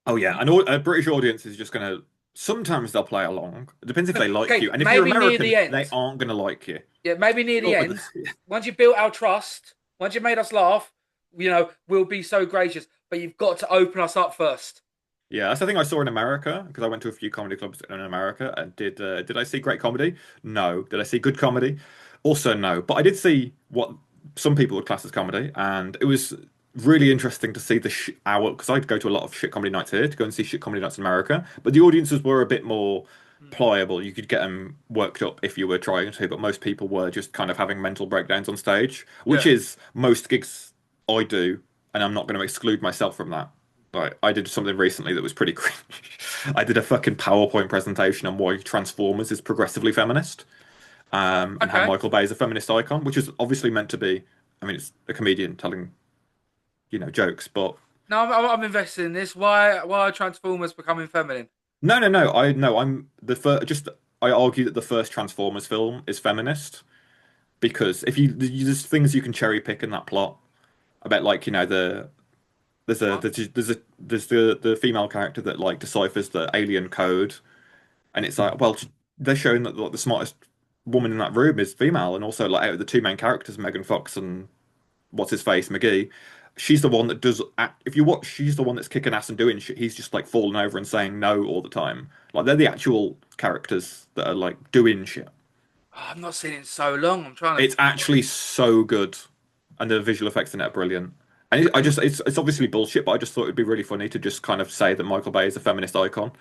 Oh yeah, and a British audience is just gonna, sometimes they'll play along. It depends if they like Okay, you. And if you're maybe near the American, they end. aren't gonna like you. Yeah, maybe near the Sort of end. Once you've built our trust, once you've made us laugh, we'll be so gracious. But you've got to open us up first. Yeah, that's the thing I saw in America because I went to a few comedy clubs in America and did I see great comedy? No. Did I see good comedy? Also no. But I did see what some people would class as comedy, and it was really interesting to see the hour because I'd go to a lot of shit comedy nights here to go and see shit comedy nights in America, but the audiences were a bit more Hmm. pliable. You could get them worked up if you were trying to, but most people were just kind of having mental breakdowns on stage, which Yeah. is most gigs I do, and I'm not going to exclude myself from that. Like I did something recently that was pretty cringe. I did a fucking PowerPoint presentation on why Transformers is progressively feminist, and how Okay. Michael Bay is a feminist icon, which is obviously meant to be I mean, it's a comedian telling, jokes, but No, I'm invested in this. Why are Transformers becoming feminine? no, no, no. I no, I'm the first. Just I argue that the first Transformers film is feminist because if there's things you can cherry pick in that plot about like What? there's the female character that like deciphers the alien code, and it's like, well, they're showing that like, the smartest woman in that room is female, and also like out of the two main characters, Megan Fox and what's his face, McGee, she's the one that does. If you watch, she's the one that's kicking ass and doing shit. He's just like falling over and saying no all the time. Like they're the actual characters that are like doing shit. Oh, I've not seen it in so long. I'm trying to. It's actually so good, and the visual effects in it are brilliant. And it's obviously bullshit, but I just thought it'd be really funny to just kind of say that Michael Bay is a feminist icon.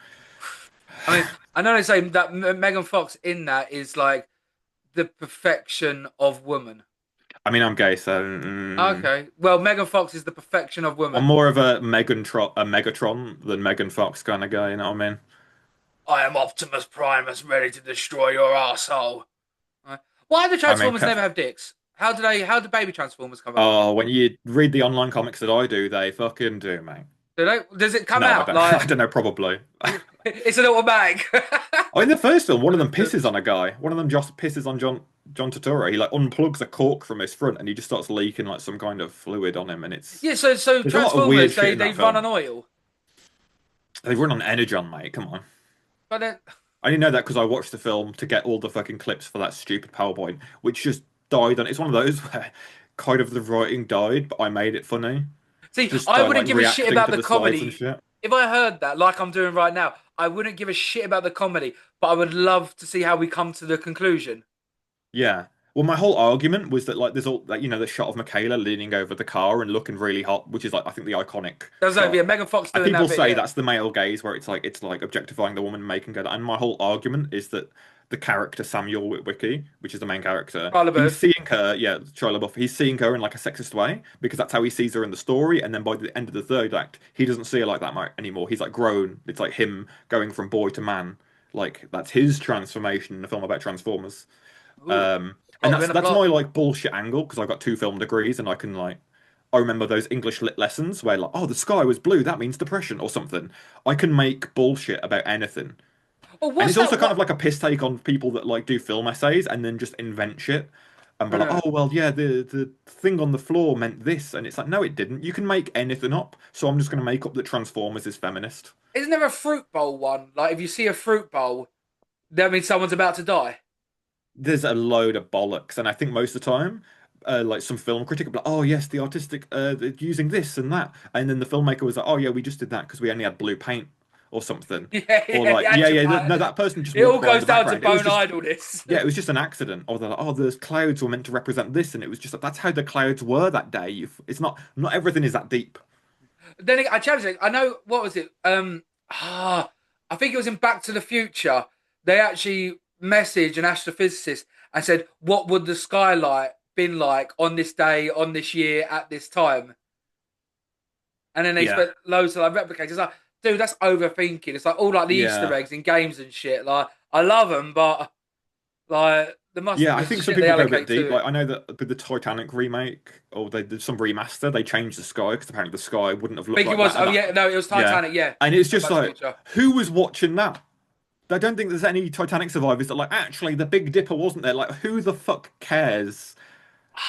I mean, I know they say that Megan Fox in that is like the perfection of woman. I mean, I'm gay, so Okay, well, Megan Fox is the perfection of I'm woman. more of a Megatron than Megan Fox kind of guy. You know what I mean? I am Optimus Primus, ready to destroy your asshole. Right. Why do I mean, Transformers never have dicks? How do they? How do baby Transformers come out? oh, when you read the online comics that I do, they fucking do, mate. Do they? Does it come No, I out don't. I like don't know. Probably. it's a little bag? Oh, in the first film, one of them pisses on a guy. One of them just pisses on John Turturro. He like unplugs a cork from his front, and he just starts leaking like some kind of fluid on him. And it's Yeah. So there's a lot of weird Transformers shit in they that run film. on oil, They run on Energon, mate. Come on. but then I didn't know that because I watched the film to get all the fucking clips for that stupid PowerPoint, which just died. And it's one of those where kind of the writing died, but I made it funny. see, Just I by wouldn't like give a shit reacting about to the the slides and comedy. shit. If I heard that, like I'm doing right now, I wouldn't give a shit about the comedy, but I would love to see how we come to the conclusion. Yeah. Well, my whole argument was that like there's all like the shot of Michaela leaning over the car and looking really hot, which is like I think the iconic There's only shot. a Megan Fox And doing people that bit, say yeah. that's the male gaze where it's like objectifying the woman and making her. And my whole argument is that the character Samuel Witwicky, which is the main character, Carla he's Booth. seeing her, yeah, Shia LaBeouf, he's seeing her in like a sexist way because that's how he sees her in the story. And then by the end of the third act, he doesn't see her like that anymore. He's like grown. It's like him going from boy to man. Like that's his transformation in a film about Transformers. Ooh, And plot that's within a that's plot. my like bullshit angle because I got two film degrees and I can like I remember those English lit lessons where like oh the sky was blue that means depression or something. I can make bullshit about anything. Oh, And what's it's also that? kind What? of like a piss take on people that like do film essays and then just invent shit and be like Uh, oh well yeah the thing on the floor meant this and it's like no it didn't. You can make anything up. So I'm just going to make up that Transformers is feminist. isn't there a fruit bowl one? Like, if you see a fruit bowl, that means someone's about to die. There's a load of bollocks, and I think most of the time, like some film critic will be like, "Oh yes, the artistic, they're using this and that," and then the filmmaker was like, "Oh yeah, we just did that because we only had blue paint or something," Yeah, or yeah, like, yeah. "Yeah, Actual yeah, no, pattern. that person just It all walked by in goes the down to background. It was bone just, idleness. yeah, it was just an accident." Or they're like, "Oh, those clouds were meant to represent this," and it was just like that's how the clouds were that day. It's not everything is that deep. Then I challenge it. I know what was it? I think it was in Back to the Future. They actually messaged an astrophysicist and said, "What would the skylight been like on this day, on this year, at this time?" And then they Yeah, spent loads of like replicators. It's like, dude, that's overthinking. It's like all like the Easter yeah. eggs in games and shit. Like, I love them, but like there must Yeah, be I the think some shit they people go a bit allocate deep. to Like it. I know that with the Titanic remake, or they did some remaster, they changed the sky because apparently the sky wouldn't have I looked think it like was. that at Oh that. yeah, no, it was Yeah, Titanic. Yeah, and it's not just Back to the like, Future. who was watching that? I don't think there's any Titanic survivors that are like actually the Big Dipper wasn't there. Like, who the fuck cares?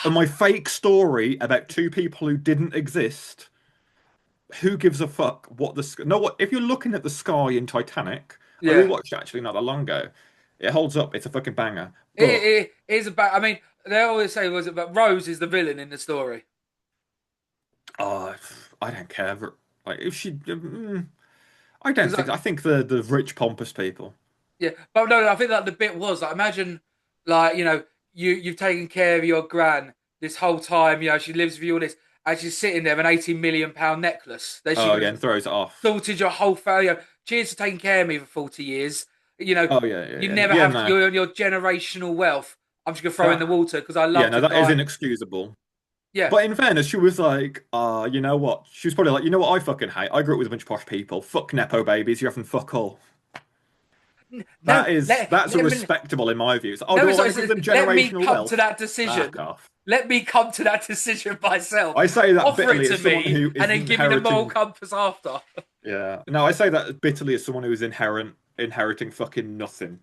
And my fake story about two people who didn't exist. Who gives a fuck what the no what if you're looking at the sky in Titanic? I Yeah, rewatched it actually not that long ago. It holds up. It's a fucking banger. it, But it is about. I mean, they always say was it, but Rose is the villain in the story. oh, I don't care. Like if she, I don't Because think. I think the rich pompous people. yeah, but no, I think like the bit was like imagine like you've taken care of your gran this whole time. She lives with you all this, and she's sitting there with an 18 million pound necklace that she Oh could yeah, have and throws it off. sorted your whole family. Cheers for taking care of me for 40 years. You know, Oh yeah, yeah, you yeah, never yeah. have No, your generational wealth. I'm just gonna throw in the that water because I yeah, love no, to that is die. inexcusable. Yeah, But in fairness, she was like, you know what? She was probably like, you know what? I fucking hate. I grew up with a bunch of posh people. Fuck nepo babies. You're having fuck all. no, That's a respectable in my views. Oh, no, do I want to give them let me generational come to wealth? that Fuck decision. off. Let me come to that decision myself. I say that Offer it bitterly to as someone me, who and is then give me the moral inheriting. compass after. Yeah, no, I say that bitterly as someone who is inheriting fucking nothing.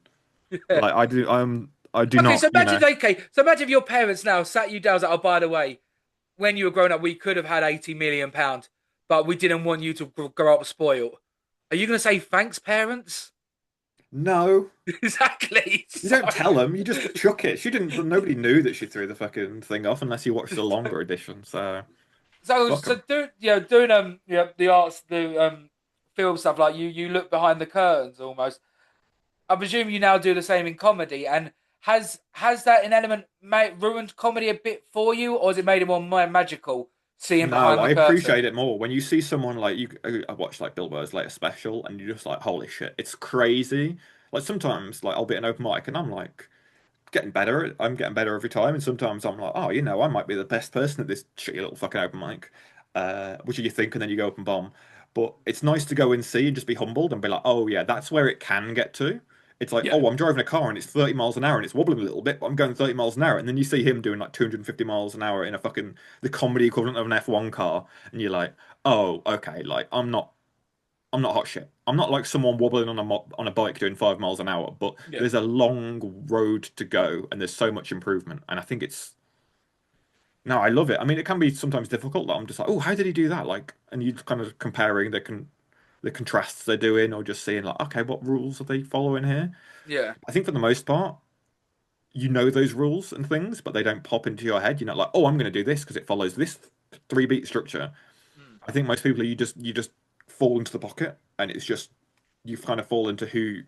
Yeah. Like I do Okay, not, so imagine, okay, so imagine if your parents now sat you down and said, "Oh, by the way, when you were growing up, we could have had £80 million, but we didn't want you to grow up spoiled." Are you going to say thanks, parents? No. Exactly. You So, don't tell them. You just chuck it. She didn't. Nobody knew that she threw the fucking thing off unless you watched the longer edition. So so, fuck so them. do doing the arts, the film stuff, like you look behind the curtains almost. I presume you now do the same in comedy, and has that in element ruined comedy a bit for you, or has it made it more magical seeing No, behind the I curtain? appreciate it more when you see someone like you. I watched like Bill Burr's latest special, and you're just like, holy shit, it's crazy. Like sometimes, like I'll be at an open mic, and I'm like getting better. I'm getting better every time, and sometimes I'm like, oh, I might be the best person at this shitty little fucking open mic. Which you think, and then you go up and bomb. But it's nice to go and see and just be humbled and be like, oh yeah, that's where it can get to. It's like, Yeah, oh, I'm driving a car and it's 30 miles an hour and it's wobbling a little bit, but I'm going 30 miles an hour. And then you see him doing like 250 miles an hour in a fucking the comedy equivalent of an F1 car, and you're like, oh, okay, like I'm not hot shit. I'm not like someone wobbling on on a bike doing 5 miles an hour, but yeah, there's a long road to go and there's so much improvement. And I think it's no, I love it. I mean, it can be sometimes difficult. That I'm just like, oh, how did he do that? Like, and you kind of comparing the contrasts they're doing, or just seeing like, okay, what rules are they following here? yeah. I think for the most part, you know those rules and things, but they don't pop into your head. You're not like, oh, I'm going to do this because it follows this three beat structure. Mm, I think most people you just fall into the pocket, and it's just you kind of fall into who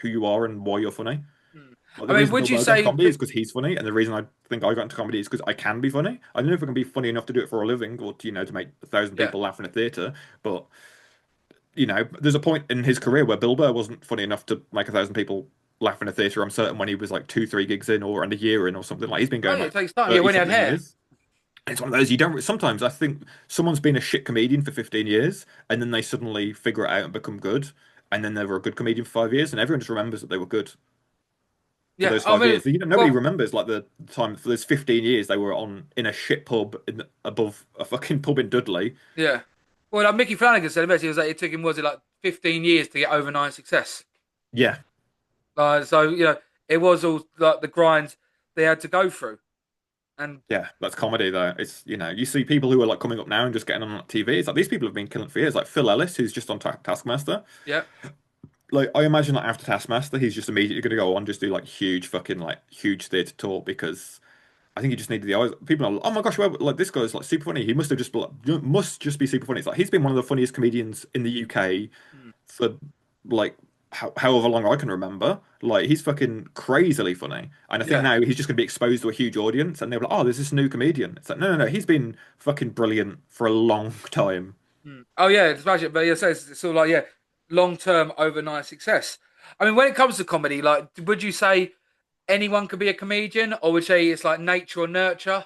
you are and why you're funny. mm. Like I the mean, reason would Bill you Burr got into say? comedy is because he's funny, and the reason I think I got into comedy is because I can be funny. I don't know if I can be funny enough to do it for a living or to make 1,000 Yeah, people laugh in a theater, but there's a point in his career where Bill Burr wasn't funny enough to make 1,000 people laugh in a theater. I'm certain when he was like 3 gigs in or and a year in or something. Like he's been oh going yeah, it like takes time. Yeah, 30 when you had something hair. years. It's one of those you don't. Sometimes I think someone's been a shit comedian for 15 years, and then they suddenly figure it out and become good, and then they were a good comedian for 5 years, and everyone just remembers that they were good for Yeah, those I 5 years. mean, Nobody well, remembers like the time for those 15 years they were on in a shit pub above a fucking pub in Dudley. yeah. Well, like Mickey Flanagan said, it was like it took him was it like 15 years to get overnight success. Yeah, So it was all like the grind they had to go through, and yeah, that's comedy though. It's you see people who are like coming up now and just getting on TV. It's like these people have been killing for years. Like Phil Ellis, who's just on Taskmaster. yeah, Like I imagine like after Taskmaster, he's just immediately going to go on just do like huge theatre tour because I think he just needed the eyes. People are like, oh my gosh, well, like this guy's like super funny. He must have just must just be super funny. It's like he's been one of the funniest comedians in the UK mm, for like however long I can remember. Like he's fucking crazily funny, and I think yeah. now he's just going to be exposed to a huge audience, and they're like, oh, there's this new comedian. It's like no, he's been fucking brilliant for a long time. Mm. Oh yeah, it's magic. But yeah, so it's sort of like long term overnight success. I mean, when it comes to comedy, like, would you say anyone could be a comedian, or would you say it's like nature or nurture?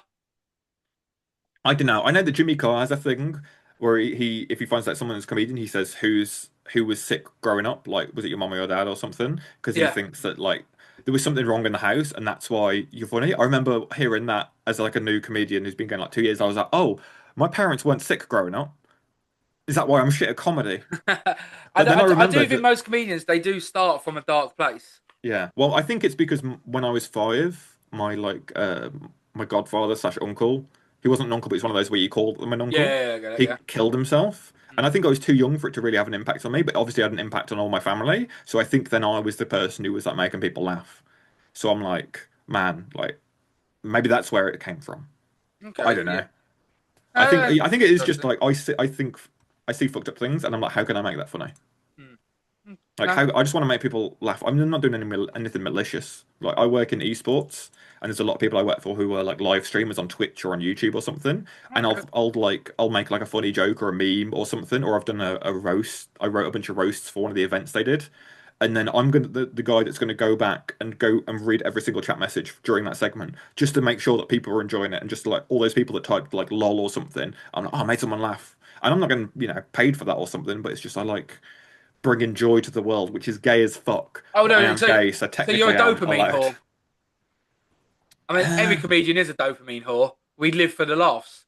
I don't know. I know that Jimmy Carr has a thing where he if he finds out someone is a comedian, he says who was sick growing up, like was it your mum or your dad or something? Because he Yeah. thinks that like there was something wrong in the house and that's why you're funny. I remember hearing that as like a new comedian who's been going like 2 years. I was like, oh, my parents weren't sick growing up. Is that why I'm shit at comedy? But then I I do remembered think that most comedians they do start from a dark place. yeah. Well, I think it's because when I was 5, my godfather slash uncle, he wasn't an uncle, but he's one of those where you call them an uncle. Yeah, I get it. He Yeah. killed himself, and Mm. I think I was too young for it to really have an impact on me. But obviously, had an impact on all my family. So I think then I was the person who was like making people laugh. So I'm like, man, like maybe that's where it came from. But I Okay. don't Yeah. know. I think it is just Interesting. like I think I see fucked up things, and I'm like, how can I make that funny? Mm. Mm. Like No. how I just want to make people laugh. I'm not doing anything malicious. Like I work in esports, and there's a lot of people I work for who are like live streamers on Twitch or on YouTube or something. And Okay. I'll make like a funny joke or a meme or something, or I've done a roast. I wrote a bunch of roasts for one of the events they did, and then I'm gonna the guy that's gonna go and read every single chat message during that segment just to make sure that people are enjoying it, and just like all those people that typed like lol or something. I'm like, oh, I made someone laugh, and I'm not gonna paid for that or something, but it's just I like bringing joy to the world, which is gay as fuck. Oh But I no. am So gay, so you're a technically I'm dopamine allowed. whore. I mean, every comedian is a dopamine whore. We live for the laughs.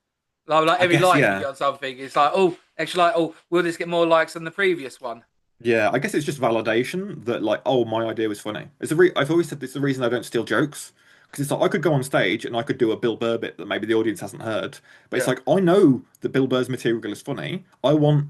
Like I every guess, like you yeah. get on something, it's like, oh, actually, like, oh, will this get more likes than the previous one? Yeah, I guess it's just validation that like, oh, my idea was funny. I've always said it's the reason I don't steal jokes because it's like I could go on stage and I could do a Bill Burr bit that maybe the audience hasn't heard, but it's Yeah, like I know that Bill Burr's material is funny. I want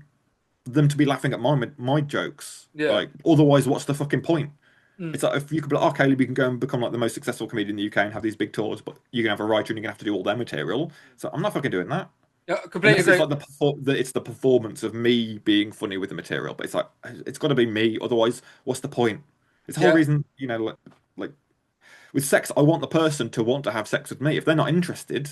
them to be laughing at my jokes. yeah. Like, otherwise, what's the fucking point? Mm. It's like if you could be like, oh, Caleb, you can go and become like the most successful comedian in the UK and have these big tours, but you're gonna have a writer and you're gonna have to do all their material. So I'm not fucking doing that. Yeah, completely Unless it's agree. like it's the performance of me being funny with the material, but it's like it's got to be me. Otherwise, what's the point? It's the whole Yeah. reason, like with sex, I want the person to want to have sex with me. If they're not interested,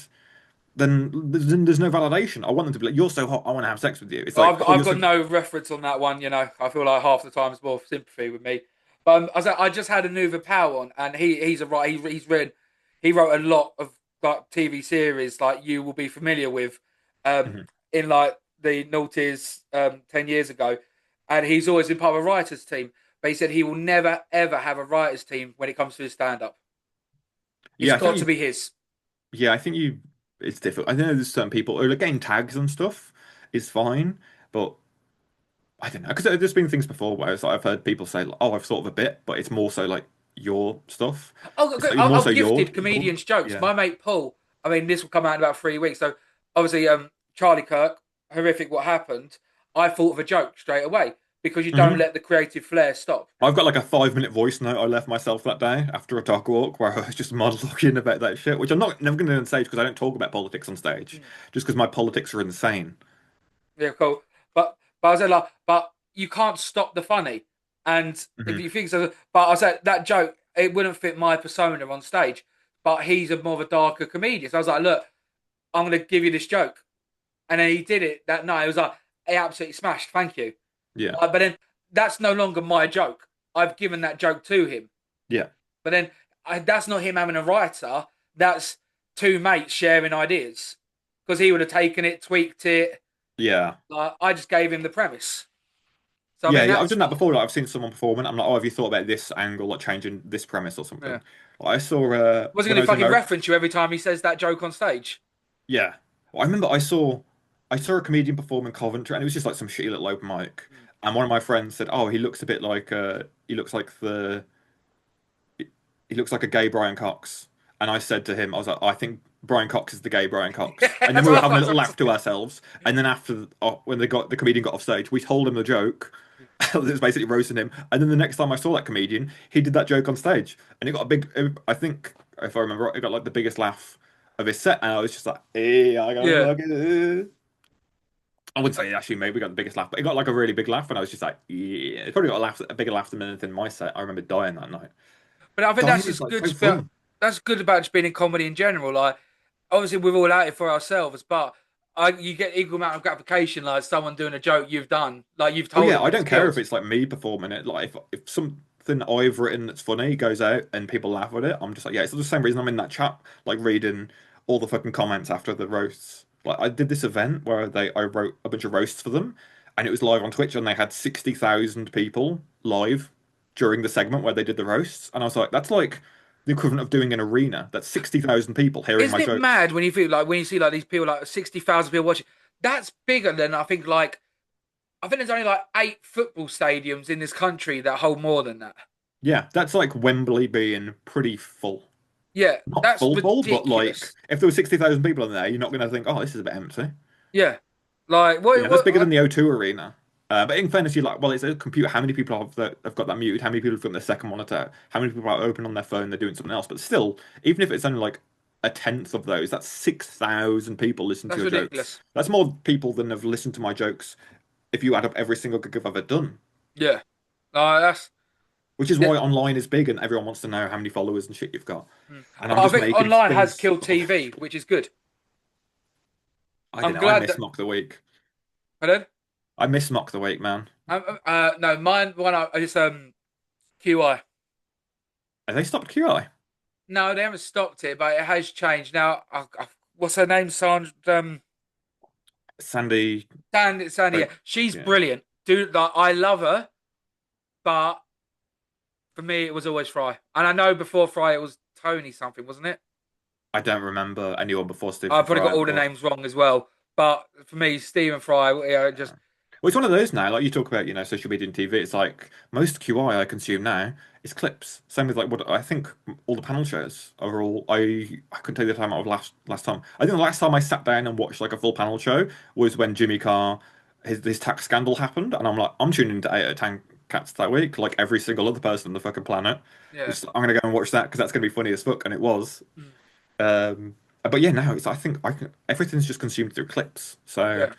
then there's no validation. I want them to be like, "You're so hot, I want to have sex with you." It's like, "Oh, I've you're got so." no reference on that one. You know, I feel like half the time it's more sympathy with me. But I just had Anuva Powell on, and he's a right. He wrote a lot of like TV series like you will be familiar with, um, Mhm. in like the noughties 10 years ago, and he's always been part of a writers team. But he said he will never ever have a writers team when it comes to his stand up. It's Yeah, I think got to you. be his. Yeah, I think you. It's difficult. I know there's certain people who like getting tags and stuff is fine, but I don't know because there's been things before where it's like I've heard people say, like, "Oh, I've thought of a bit," but it's more so like your stuff. Oh, It's good. like more so I've your gifted your comedians jokes. yeah. My mate Paul. I mean, this will come out in about 3 weeks. So obviously, Charlie Kirk, horrific. What happened? I thought of a joke straight away because you don't hmm let the creative flair stop. I've got like a 5 minute voice note I left myself that day after a dog walk where I was just monologuing about that shit, which I'm not never going to do on stage because I don't talk about politics on stage, Mm. just because my politics are insane. Yeah, cool. But I said like, but you can't stop the funny. And if hmm you think so, but I said that joke it wouldn't fit my persona on stage. But he's a more of a darker comedian. So I was like, look, I'm going to give you this joke. And then he did it that night. It was like, he absolutely smashed. Thank you. Yeah, But then that's no longer my joke. I've given that joke to him. yeah, But then that's not him having a writer. That's two mates sharing ideas. Because he would have taken it, tweaked it. yeah. Like I just gave him the premise. So I Yeah, mean yeah, I've that's done that before. Like, I've seen someone perform and I'm like, oh, have you thought about this angle, like changing this premise or yeah. something? Like, I saw Was he when going I to was in fucking America. reference you every time he says that joke on stage? Yeah, well, I remember I saw a comedian perform in Coventry, and it was just like some shitty little open mic. Mm. And one of my friends said, "Oh, he looks a bit like he looks like a gay Brian Cox." And I said to him, I was like, I think Brian Cox is the gay Brian Cox. And then That's we were what having a I little laugh was. to ourselves. And then after, when the comedian got off stage, we told him the joke. It was basically roasting him. And then the next time I saw that comedian, he did that joke on stage, and it got a big. I think if I remember right, it got like the biggest laugh of his set. And I was just like, hey, I gotta Yeah. fucking. I wouldn't say actually maybe got the biggest laugh, but it got like a really big laugh, and I was just like, yeah, it probably got a bigger laugh than anything in my set. I remember dying that night. But I think Dying that's is just like good so for fun. that's good about just being in comedy in general. Like obviously we're all out here for ourselves, but you get equal amount of gratification like someone doing a joke you've done, like you've Oh told yeah, them I your don't care if skills. it's like me performing it. Like if something I've written that's funny goes out and people laugh at it, I'm just like, yeah, it's the same reason I'm in that chat, like reading all the fucking comments after the roasts. Like I did this event where I wrote a bunch of roasts for them, and it was live on Twitch, and they had 60,000 people live during the segment where they did the roasts, and I was like, that's like the equivalent of doing an arena. That's 60,000 people hearing Isn't my it jokes. mad when you feel like when you see like these people like 60,000 people watching? That's bigger than I think there's only like 8 football stadiums in this country that hold more than that. Yeah, that's like Wembley being pretty full. Yeah, Not that's full, but like ridiculous. if there were 60,000 people in there, you're not going to think, oh, this is a bit empty. Yeah, like what? Yeah, that's What? bigger than the O2 arena. But in fairness, you're like, well, it's a computer. How many people have got that muted? How many people have got their second monitor? How many people are open on their phone? They're doing something else. But still, even if it's only like a tenth of those, that's 6,000 people listen to That's your jokes. ridiculous. That's more people than have listened to my jokes if you add up every single gig I've ever done. Yeah, that's. Which is Yeah. why online is big and everyone wants to know how many followers and shit you've got. Mm. And I'm I just think making online has things. killed TV, which is good. I don't I'm know. I glad miss that. Mock the Week. Pardon? I miss Mock the Week, man. No, mine one I just QI. Have they stopped QI? No, they haven't stopped it, but it has changed now. What's her name? Sandra. Sandy. Sandy. Yeah, Like, she's yeah. brilliant, dude. Like I love her, but for me it was always Fry, and I know before Fry it was Tony something, wasn't it? I don't remember anyone before I Stephen probably got Fry, all the but names wrong as well. But for me, Stephen Fry, just well, it's one of those now. Like you talk about, social media and TV. It's like most QI I consume now is clips. Same with like what I think all the panel shows are all. I couldn't tell you the time of last time. I think the last time I sat down and watched like a full panel show was when Jimmy Carr his tax scandal happened, and I'm like, I'm tuning into 8 out of 10 Cats that week, like every single other person on the fucking planet. yeah. Just, I'm gonna go and watch that because that's gonna be funny as fuck, and it was. Mm. But yeah, now it's I think I can everything's just consumed through clips. So Yeah.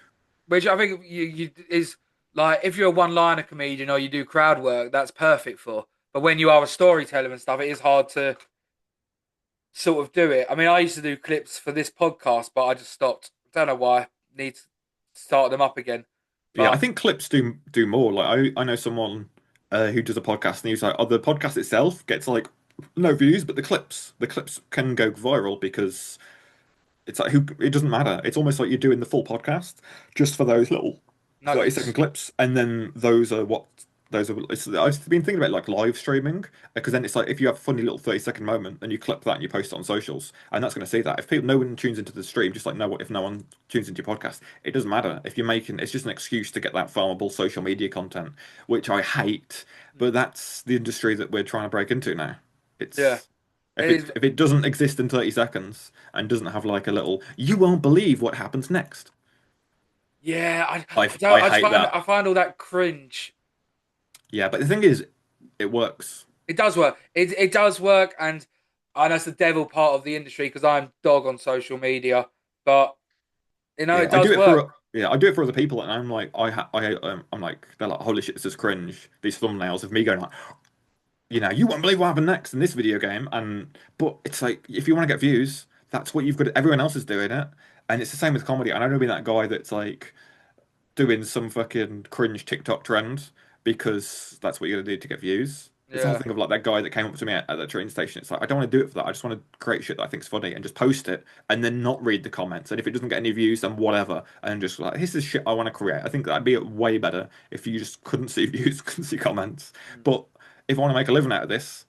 Which I think you is like if you're a one-liner comedian or you do crowd work, that's perfect for. But when you are a storyteller and stuff, it is hard to sort of do it. I mean, I used to do clips for this podcast, but I just stopped. Don't know why. Need to start them up again. yeah, I But think clips do more. Like I know someone who does a podcast and he's like, oh, the podcast itself gets like no views, but the clips can go viral because it's like who it doesn't matter. It's almost like you're doing the full podcast just for those little 30-second nuggets. clips, and then I've been thinking about like live streaming because then it's like if you have a funny little 30-second moment, then you clip that and you post it on socials, and that's going to see that. If people, no one tunes into the stream, just like no, if no one tunes into your podcast, it doesn't matter. If you're making, it's just an excuse to get that farmable social media content, which I hate, but that's the industry that we're trying to break into now. Yeah, It's it if it is. if it doesn't exist in 30 seconds and doesn't have like a little, you won't believe what happens next. Yeah, I don't. I I just hate find that. I find all that cringe. Yeah, but the thing is, it works. It does work. It does work, and I know it's the devil part of the industry because I'm dog on social media, but Yeah, it does work. I do it for other people, and I'm like, I'm like, they're like, holy shit, this is cringe. These thumbnails of me going like, you won't believe what happened next in this video game, and but it's like, if you want to get views, that's what you've got. Everyone else is doing it, and it's the same with comedy. And I don't mean that guy that's like doing some fucking cringe TikTok trend because that's what you're gonna do to get views. It's the whole Yeah. thing of like that guy that came up to me at the train station. It's like I don't want to do it for that. I just want to create shit that I think's funny and just post it and then not read the comments. And if it doesn't get any views, then whatever. And just like this is shit I want to create. I think that'd be way better if you just couldn't see views, couldn't see comments. Mm. But if I want to make a living out of this,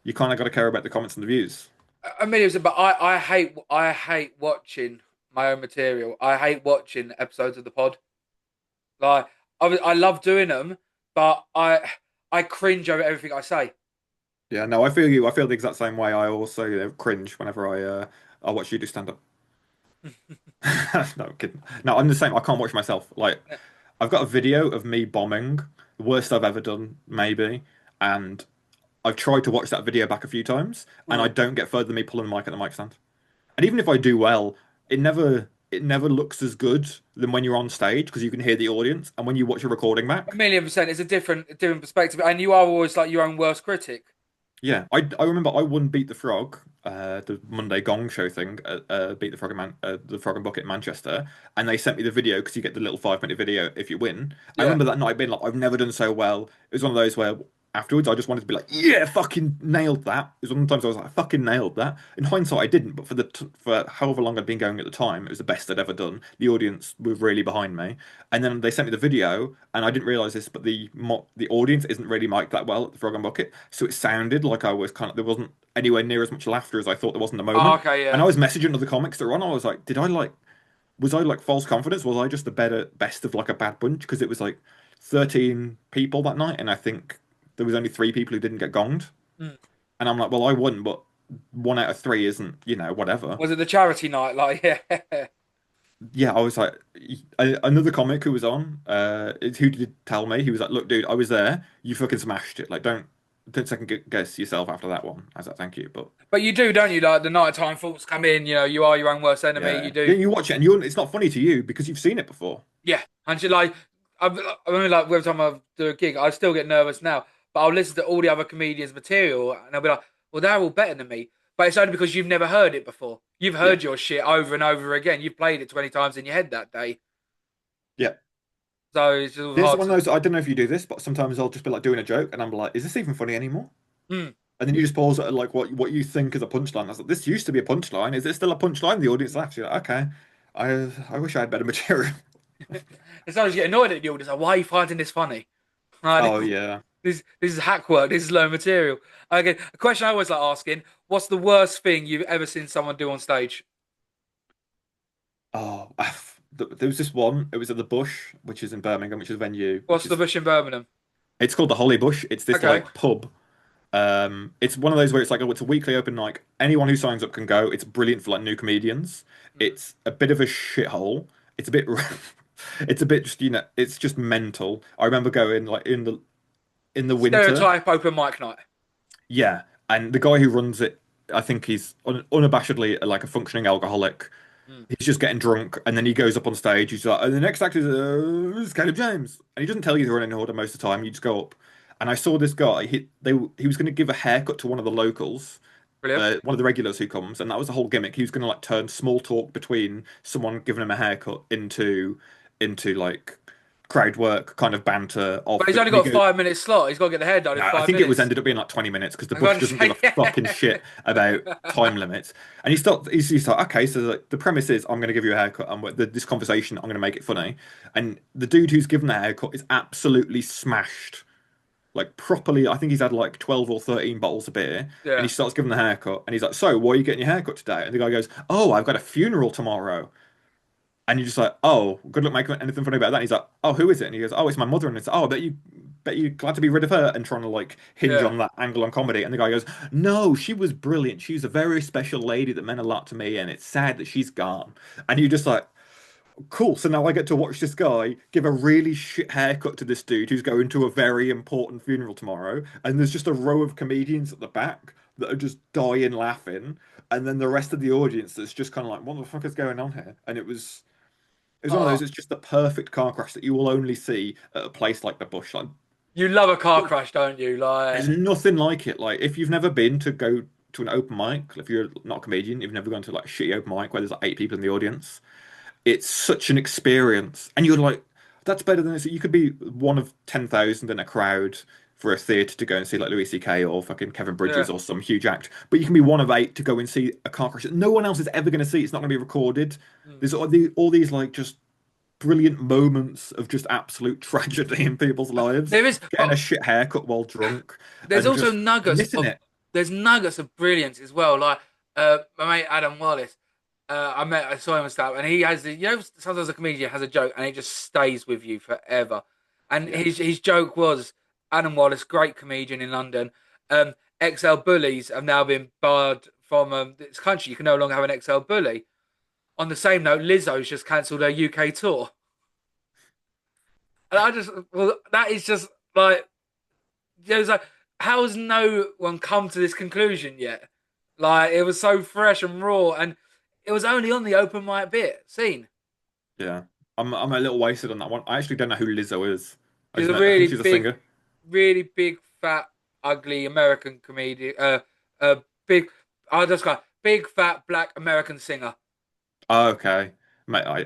you kind of got to care about the comments and the views. I mean, but I hate watching my own material. I hate watching episodes of the pod. Like I love doing them, but I cringe over everything I say. Yeah, no, I feel you. I feel the exact same way. I also cringe whenever I watch you do stand up. No, I'm kidding. No, I'm the same. I can't watch myself. Like, I've got a video of me bombing, the worst I've ever done, maybe, and I've tried to watch that video back a few times, and I Mm. don't get further than me pulling the mic at the mic stand. And even if I do well, it never looks as good than when you're on stage because you can hear the audience, and when you watch a recording A back. million percent. It's a different perspective, and you are always like your own worst critic. Yeah, I remember I won Beat the Frog, the Monday Gong Show thing, Beat the Frog the Frog and Bucket in Manchester, and they sent me the video because you get the little 5 minute video if you win. I Yeah. remember that night being like, I've never done so well. It was one of those where afterwards I just wanted to be like, yeah, fucking nailed that. It was one of the times I was like, I fucking nailed that. In hindsight, I didn't, but for however long I'd been going at the time, it was the best I'd ever done. The audience were really behind me, and then they sent me the video, and I didn't realize this, but the audience isn't really mic'd that well at the Frog and Bucket, so it sounded like I was there wasn't anywhere near as much laughter as I thought there was in the Oh, moment. okay. And Yeah. I was messaging other comics that were on. I was like, was I like false confidence? Was I just the best of like a bad bunch? Because it was like 13 people that night, and I think there was only 3 people who didn't get gonged. Mm. And I'm like, well, I won, but 1 out of 3 isn't, whatever. Was it the charity night? Like, yeah. Yeah, I was like, another comic who was on, who did tell me, he was like, look, dude, I was there. You fucking smashed it. Like, don't second guess yourself after that one. I was like, thank you, but But you do, don't you? Like the nighttime thoughts come in. You are your own worst enemy. You yeah, do. then you watch it and it's not funny to you because you've seen it before. Yeah. And you like, I mean, like every time I do a gig, I still get nervous now. But I'll listen to all the other comedians' material, and I'll be like, well, they're all better than me. But it's only because you've never heard it before. You've Yeah, heard your shit over and over again. You've played it 20 times in your head that day. yeah. So it's just This is hard one of to. those. I don't know if you do this, but sometimes I'll just be like doing a joke, and I'm like, "Is this even funny anymore?" Hmm. And then you just pause at like what you think is a punchline. I was like, "This used to be a punchline. Is it still a punchline?" The audience laughs. You're like, "Okay, I wish I had better material." It's not just get annoyed at the audience. Like, why are you finding this funny? Like, Oh yeah. This is hack work. This is low material. Okay, a question I always like asking: what's the worst thing you've ever seen someone do on stage? Oh, there was this one. It was at the Bush, which is in Birmingham, which is a venue, which What's the is bush in Birmingham? it's called the Holly Bush. It's this Okay. like pub. It's one of those where it's like, oh, it's a weekly open night. Anyone who signs up can go. It's brilliant for like new comedians. Mm. It's a bit of a shithole. It's a bit, it's a bit just it's just mental. I remember going like in the winter. Stereotype open mic night. Yeah, and the guy who runs it, I think he's unabashedly like a functioning alcoholic. Mm. He's just getting drunk, and then he goes up on stage. He's like, "And the next act is Caleb James," and he doesn't tell you they're in order most of the time. You just go up, and I saw this guy. He was going to give a haircut to one of the locals, Brilliant. one of the regulars who comes, and that was the whole gimmick. He was going to like turn small talk between someone giving him a haircut into like crowd work kind of banter But off. he's only And he got a goes, 5 minute slot. He's got to get the hair done no, in I five think it was minutes. ended up being like 20 minutes because the I'm going Bush to doesn't give say, a fucking yeah. shit about time limits. And he's like, okay, so the premise is I'm going to give you a haircut and this conversation, I'm going to make it funny. And the dude who's given the haircut is absolutely smashed. Like properly, I think he's had like 12 or 13 bottles of beer and he Yeah. starts giving the haircut and he's like, so why are you getting your haircut today? And the guy goes, oh, I've got a funeral tomorrow. And you're just like, oh, good luck making anything funny about that. And he's like, oh, who is it? And he goes, oh, it's my mother. And it's, oh, bet you glad to be rid of her and trying to like hinge Yeah. on that angle on comedy. And the guy goes, no, she was brilliant. She's a very special lady that meant a lot to me. And it's sad that she's gone. And you're just like, cool. So now I get to watch this guy give a really shit haircut to this dude who's going to a very important funeral tomorrow. And there's just a row of comedians at the back that are just dying laughing. And then the rest of the audience that's just kind of like, what the fuck is going on here? And it was one of those. Oh, It's just the perfect car crash that you will only see at a place like the Bush. Like, you love a car crash, don't you? there's Like, nothing like it. Like, if you've never been to go to an open mic, if you're not a comedian, you've never gone to like a shitty open mic where there's like 8 people in the audience. It's such an experience, and you're like, that's better than this. You could be one of 10,000 in a crowd for a theatre to go and see like Louis C.K. or fucking Kevin yeah. Bridges or some huge act, but you can be one of 8 to go and see a car crash that no one else is ever going to see. It's not going to be recorded. Mm. There's all these like just brilliant moments of just absolute tragedy in people's lives, There is, getting a but shit haircut while drunk there's and also just nuggets missing of it. brilliance as well. Like my mate Adam Wallace, I saw him and stuff, and he has sometimes a comedian has a joke and it just stays with you forever. And Yeah. his joke was Adam Wallace, great comedian in London. XL bullies have now been barred from this country. You can no longer have an XL bully. On the same note, Lizzo's just cancelled her UK tour, and I just well, that is just like it was like, how has no one come to this conclusion yet? Like it was so fresh and raw, and it was only on the open mic bit scene. Yeah. I'm a little wasted on that one. I actually don't know who Lizzo is. She's a I think really she's a big, singer. really big, fat, ugly American comedian. Big. I just got big, fat, black American singer. Oh, okay. Mate, I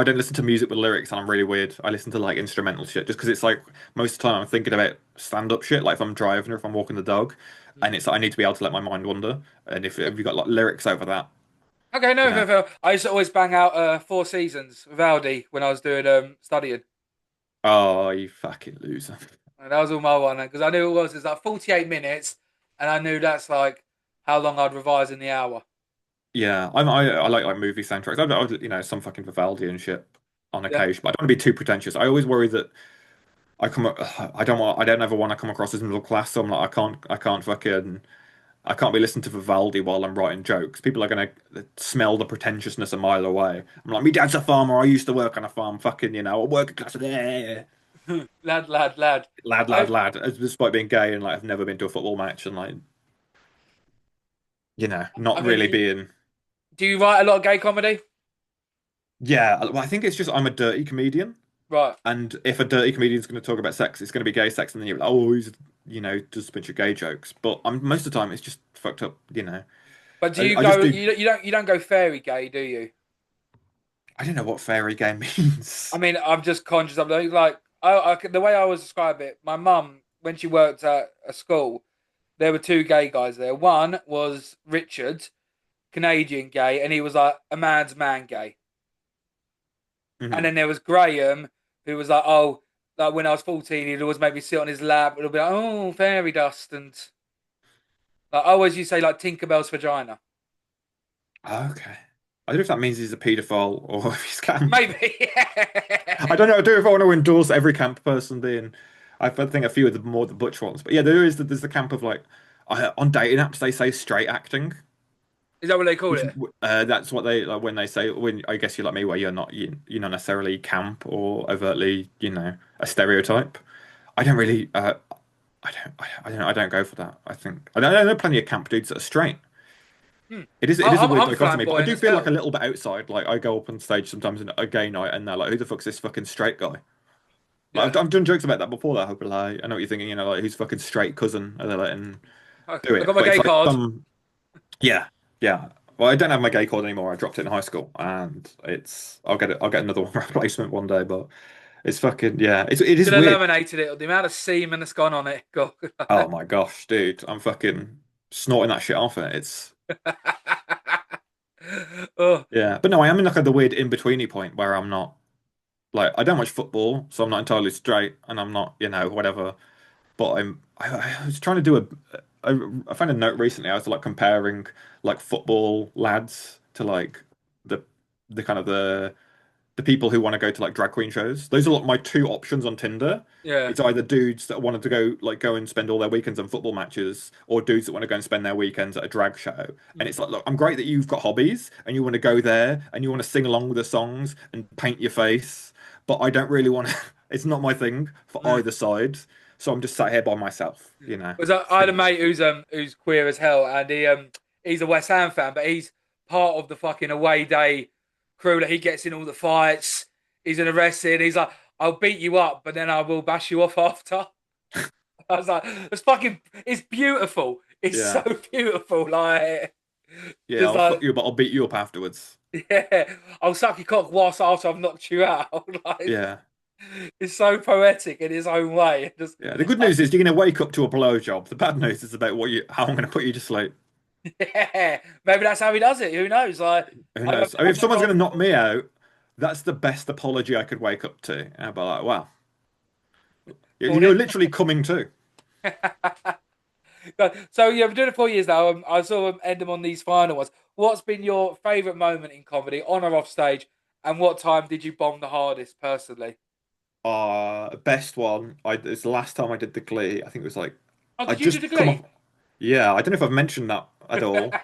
don't listen to music with lyrics and I'm really weird. I listen to like instrumental shit just because it's like most of the time I'm thinking about stand-up shit, like if I'm driving or if I'm walking the dog, and it's like I need to be able to let my mind wander. And if you got like lyrics over that, Okay, you no, know, I used to always bang out Four Seasons with Aldi when I was doing studying. oh, you fucking loser. And that was all my one because I knew it was. It's like 48 minutes, and I knew that's like how long I'd revise in the hour. Yeah, I like movie soundtracks. Some fucking Vivaldi and shit on Yeah. occasion, but I don't want to be too pretentious. I always worry that I don't ever want to come across as middle class. So I'm like, I can't be listening to Vivaldi while I'm writing jokes. People are gonna smell the pretentiousness a mile away. I'm like, my dad's a farmer. I used to work on a farm. Fucking, a working class. Lad, lad, lad. Lad, lad, I, lad. Despite being gay and like I've never been to a football match and like not I really mean, being. do you write a lot of gay comedy? Yeah, well, I think it's just I'm a dirty comedian. Right. And if a dirty comedian's going to talk about sex, it's going to be gay sex, and then you're like, oh, he's, just a bunch of gay jokes. But most of the time, it's just fucked up. But do I, you I just go? do. You don't go fairy gay, do you? I don't know what fairy gay means. I mean, I'm just conscious of like the way I always describe it. My mum, when she worked at a school, there were two gay guys there. One was Richard, Canadian gay, and he was like a man's man gay. And Mhm. then there was Graham, who was like, oh, like when I was 14, he'd always make me sit on his lap. It'll be like, oh, fairy dust, and like, I always used to say like Tinkerbell's vagina. Okay. I don't know if that means he's a paedophile or if he's camp. Maybe. I don't know. I don't know if I want to endorse every camp person being. I think a few of the more the butch ones, but yeah, there's the camp of like on dating apps they say straight acting, Is that what they call which it? that's what they like when they say when I guess you're like me where you're not necessarily camp or overtly a stereotype. I don't really I don't go for that. I know plenty of camp dudes that are straight. Hmm. It is a weird I'm dichotomy, but I flamboyant do as feel like a hell. little bit outside. Like I go up on stage sometimes in a gay night, and they're like, "Who the fuck's this fucking straight guy?" Like, Yeah. I've done jokes about that before. That I hope like I know what you're thinking. Like who's fucking straight cousin? Are they letting do I it? got my But it's gay like card. yeah, yeah. Well, I don't have my gay card anymore. I dropped it in high school, and it's I'll get it. I'll get another one replacement one day. But it's fucking yeah. It is Should have weird. laminated it. The amount of semen that's gone on it. God. Oh my gosh, dude, I'm fucking snorting that shit off it. It's Oh, yeah, but no, I am in like the weird in-betweeny point where I'm not. Like I don't watch football, so I'm not entirely straight, and I'm not, whatever. But I was trying to do I found a note recently. I was like comparing like football lads to like the the kind of the people who want to go to like drag queen shows. Those are like my two options on Tinder. yeah. It's either dudes that wanted to go and spend all their weekends on football matches, or dudes that want to go and spend their weekends at a drag show. And Mm, it's like, look, I'm great that you've got hobbies and you want to go there and you want to sing along with the songs and paint your face, but I don't really want to. It's not my thing for mm. either side. So I'm just sat here by myself, Because I had a singing. mate who's queer as hell, and he's a West Ham fan, but he's part of the fucking away day crew. That he gets in all the fights. He's an arrested. He's like, I'll beat you up, but then I will bash you off after. I was like, it's fucking, it's beautiful. It's so Yeah. beautiful. Like, Yeah, just I'll fuck like, you, but I'll beat you up afterwards. yeah, I'll suck your cock whilst after I've knocked you out. Like, Yeah. it's so poetic in his own way. Just, Yeah, the good I, news is you're going to wake up to a blowjob. The bad news is about how I'm going to put you to sleep. yeah, maybe that's how he does it. Who knows? Like, Who knows? I mean, I've if never someone's going asked to knock before. me out, that's the best apology I could wake up to. And I'd be like, wow, you're Morning. literally coming to. So you've been doing it 4 years now. I sort of end them on these final ones. What's been your favourite moment in comedy, on or off stage, and what time did you bomb the hardest personally? Best one. It's the last time I did the Glee. I think it was like Oh, I did you do just the come off. Glee? Yeah, I don't know if I've mentioned that at all.